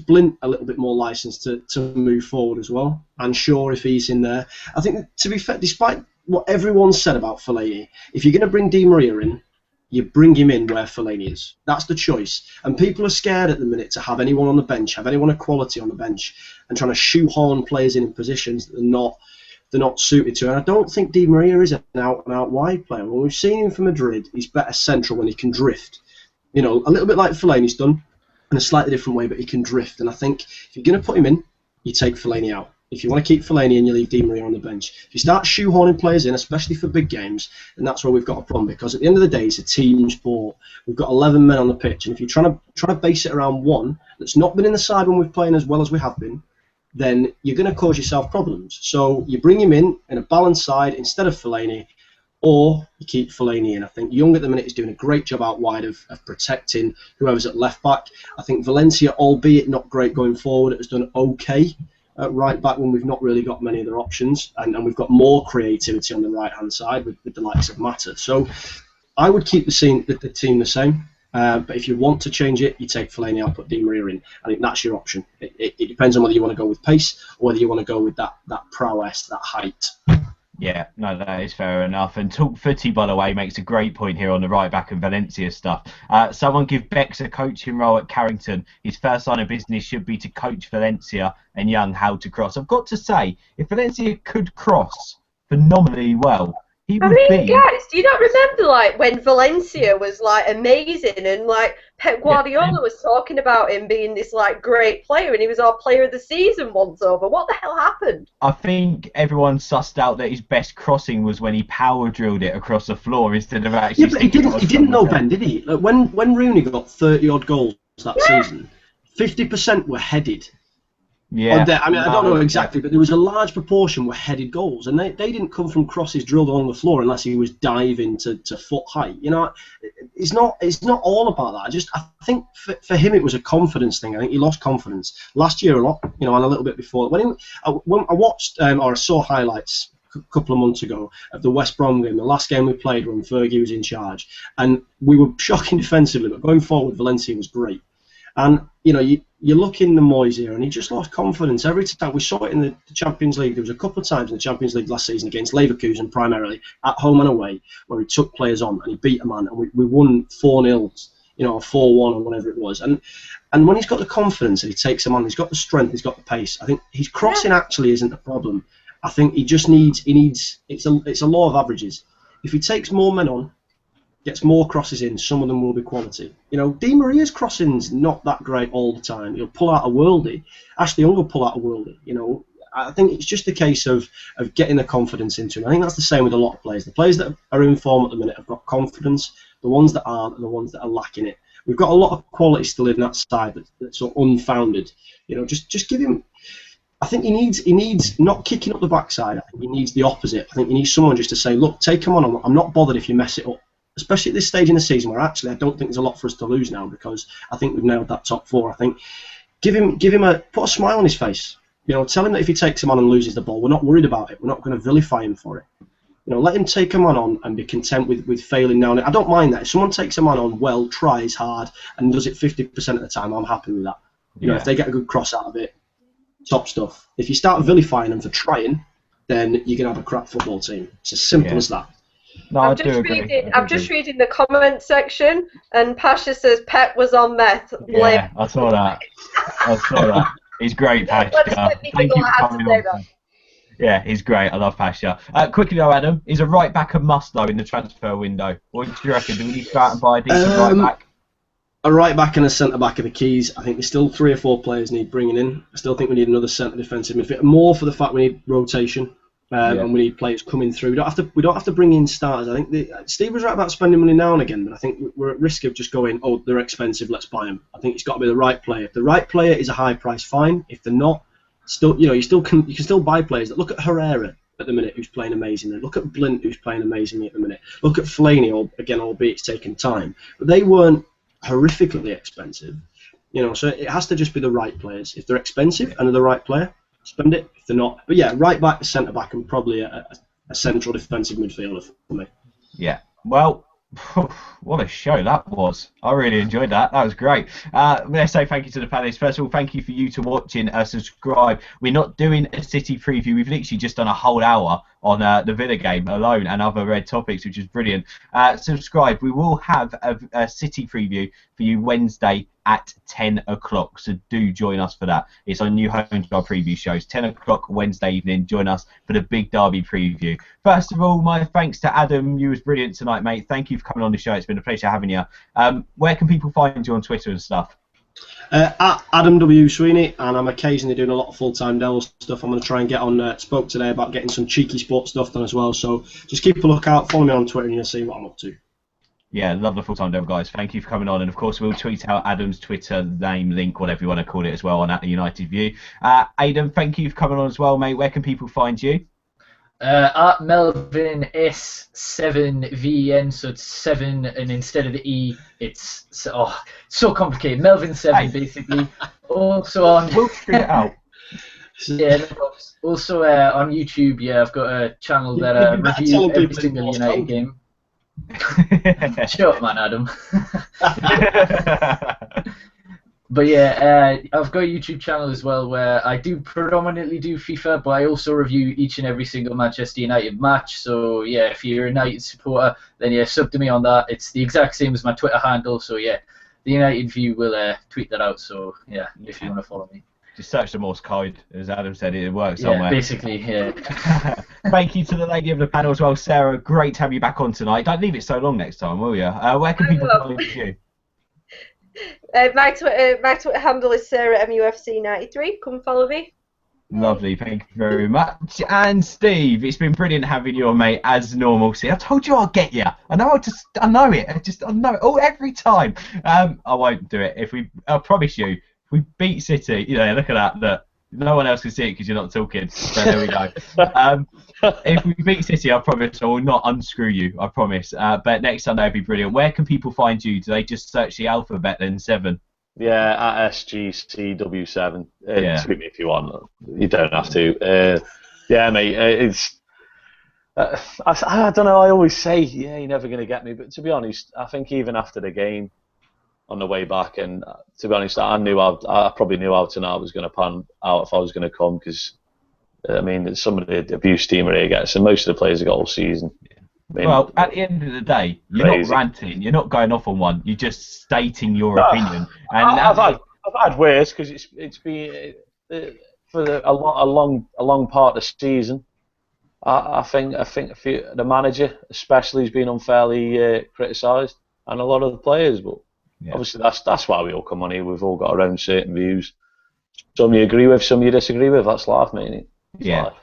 Blint a little bit more license to move forward as well. And sure, if he's in there, I think, to be fair, despite what everyone said about Fellaini, if you're going to bring Di Maria in, you bring him in where Fellaini is. That's the choice. And people are scared at the minute to have anyone on the bench, have anyone of quality on the bench, and trying to shoehorn players in positions that they're not suited to. And I don't think Di Maria is an out-and-out wide player. When we've seen him for Madrid, he's better central when he can drift. A little bit like Fellaini's done, in a slightly different way, but he can drift. And I think if you're going to put him in, you take Fellaini out. If you want to keep Fellaini in, you leave Di Maria on the bench. If you start shoehorning players in, especially for big games, then that's where we've got a problem. Because at the end of the day, it's a team sport. We've got 11 men on the pitch, and if you're trying to base it around one that's not been in the side when we're playing as well as we have been, then you're going to cause yourself problems. So you bring him in a balanced side instead of Fellaini, or you keep Fellaini in. I think Young at the minute is doing a great job out wide of protecting whoever's at left back. I think Valencia, albeit not great going forward, has done okay at right back when we've not really got many other options, and we've got more creativity on the right hand side with the likes of Mata. So I would keep the team the same. But if you want to change it, you take Fellaini out, put Di Maria in. I think that's your option. It depends on whether you want to go with pace or whether you want to go with that prowess, that height. Yeah, no, that is fair enough. And Talk Footy, by the way, makes a great point here on the right back and Valencia stuff. Someone give Bex a coaching role at Carrington. His first line of business should be to coach Valencia and Young how to cross. I've got to say, if Valencia could cross phenomenally well, guys, do you not remember when Valencia was amazing and Pep Guardiola was talking about him being this great player and he was our player of the season once over? What the hell happened? I think everyone sussed out that his best crossing was when he power drilled it across the floor instead of actually. Yeah, but he didn't know then, did he? When Rooney got 30 odd goals that season, 50% were headed. Yeah. I don't know exactly, but there was a large proportion were headed goals, and they didn't come from crosses drilled along the floor unless he was diving to foot height. It's not all about that. I think for him it was a confidence thing. I think he lost confidence last year a lot, and a little bit before. When I watched or I saw highlights a couple of months ago of the West Brom game, the last game we played when Fergie was in charge, and we were shocking defensively, but going forward, Valencia was great. And you look in the Moyes here, and he just lost confidence every time. We saw it in the Champions League. There was a couple of times in the Champions League last season against Leverkusen, primarily at home and away, where he took players on and he beat a man, and we won 4-0, or 4-1 or whatever it was. And when he's got the confidence and he takes them on, he's got the strength, he's got the pace. I think his crossing actually isn't a problem. I think he just needs. It's a law of averages. If he takes more men on, gets more crosses in, some of them will be quality. Di Maria's crossing's not that great all the time. He'll pull out a worldie. Ashley Young will pull out a worldie. I think it's just a case of getting the confidence into him. I think that's the same with a lot of players. The players that are in form at the minute have got confidence. The ones that aren't are the ones that are lacking it. We've got a lot of quality still in that side that's sort of unfounded. Just give him. I think he needs not kicking up the backside. I think he needs the opposite. I think he needs someone just to say, look, take him on. I'm not bothered if you mess it up. Especially at this stage in the season, where actually I don't think there's a lot for us to lose now, because I think we've nailed that top four. I think put a smile on his face. Tell him that if he takes him on and loses the ball, we're not worried about it. We're not going to vilify him for it. Let him take him on and be content with failing now and then. I don't mind that. If someone takes him on well, tries hard, and does it 50% of the time, I'm happy with that. If they get a good cross out of it, top stuff. If you start vilifying them for trying, then you're going to have a crap football team. It's as simple as that. No, I'm just reading the comment section, and Pasha says Pep was on meth. Yeah, I saw that. He's great, Pasha. Thank you for coming on. Yeah, he's great. I love Pasha. Quickly though, Adam, is a right back a must though in the transfer window? What do you reckon? Do we need to go out and buy a decent right back? A right back and a centre back are the keys. I think there's still 3 or 4 players need bringing in. I still think we need another centre defensive midfielder. More for the fact we need rotation. And we need players coming through. We don't have to bring in starters. I think Steve was right about spending money now and again, but I think we're at risk of just going, oh, they're expensive, let's buy them. I think it's got to be the right player. If the right player is a high price, fine. If they're not, still, you can still buy players. Look at Herrera at the minute, who's playing amazingly. Look at Blint, who's playing amazingly at the minute. Look at Fellaini, again, albeit it's taken time, but they weren't horrifically expensive. So it has to just be the right players. If they're expensive and they're the right player, spend it. If they're not, but yeah, right back, centre back, and probably a central defensive midfielder for me. Yeah. Well, what a show that was. I really enjoyed that. That was great. Let's say thank you to the panelists. First of all, thank you for you to watching. Subscribe. We're not doing a City preview. We've literally just done a whole hour on the Villa game alone and other red topics, which is brilliant. Subscribe. We will have a City preview for you Wednesday at 10 o'clock. So do join us for that. It's on New Home Job preview shows. 10 o'clock Wednesday evening. Join us for the big derby preview. First of all, my thanks to Adam. You was brilliant tonight, mate. Thank you for coming on the show. It's been a pleasure having you. Where can people find you on Twitter and stuff? At Adam W. Sweeney, and I'm occasionally doing a lot of full-time Devil stuff. I'm going to try and get on, spoke today about getting some cheeky sports stuff done as well, so just keep a lookout, follow me on Twitter and you'll see what I'm up to. Yeah, love the full-time Devil, guys. Thank you for coming on, and of course we'll tweet out Adam's Twitter name, link, whatever you want to call it as well, on @United View. Aidan, thank you for coming on as well, mate. Where can people find you? At Melvin S7VN, so it's 7, and instead of the E, it's so complicated. Melvin 7, basically. Also on. We'll figure it out. Yeah, no problems. Also on YouTube, I've got a channel that reviews every single United game. Shut up, man, Adam. But I've got a YouTube channel as well where I do predominantly do FIFA, but I also review each and every single Manchester United match. So if you're a United supporter, then sub to me on that. It's the exact same as my Twitter handle. So the United View will tweet that out. So if you want to follow me. Just search the Morse code, as Adam said, it works somewhere. Basically. Thank you to the lady of the panel as well, Sarah. Great to have you back on tonight. Don't leave it so long next time, will you? Where can people follow you? My Twitter handle is SarahMUFC93. Come follow me. Lovely, thank you very much. And Steve, it's been brilliant having you on, mate, as normal. See, I told you I'll get you. I know it. I know it all every time. I won't do it. I promise you, if we beat City, look at that. No one else can see it because you're not talking. So there we go. If we beat City, I promise I will not unscrew you. I promise. But next Sunday will be brilliant. Where can people find you? Do they just search the alphabet then 7? Yeah, at SGCW7. Tweet me if you want. You don't have to. Mate. It's. I don't know. I always say, you're never going to get me. But to be honest, I think even after the game, on the way back, and to be honest, I probably knew how tonight was going to pan out if I was going to come, because I mean, some of the abuse Di Maria gets, and most of the players have got all season. I mean, well, at the end of the day, you're crazy. not ranting, you're not going off on one, you're just stating your No, opinion. And I've had worse, because it's been for a long part of the season. I think the manager especially has been unfairly criticised, and a lot of the players. But obviously that's why we all come on here. We've all got our own certain views. Some you agree with, some you disagree with. That's life, mate. It's life.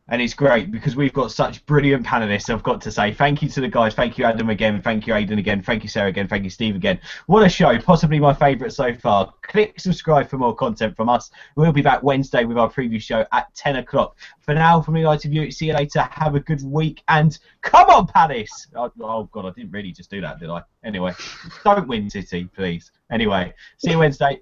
And it's great because we've got such brilliant panelists. I've got to say thank you to the guys. Thank you, Adam, again. Thank you, Aidan, again. Thank you, Sarah, again. Thank you, Steve, again. What a show. Possibly my favourite so far. Click subscribe for more content from us. We'll be back Wednesday with our preview show at 10 o'clock. For now, from United View, see you later. Have a good week. And come on, Palace. Oh, God, I didn't really just do that, did I? Anyway, don't win City, please. Anyway, see you Wednesday.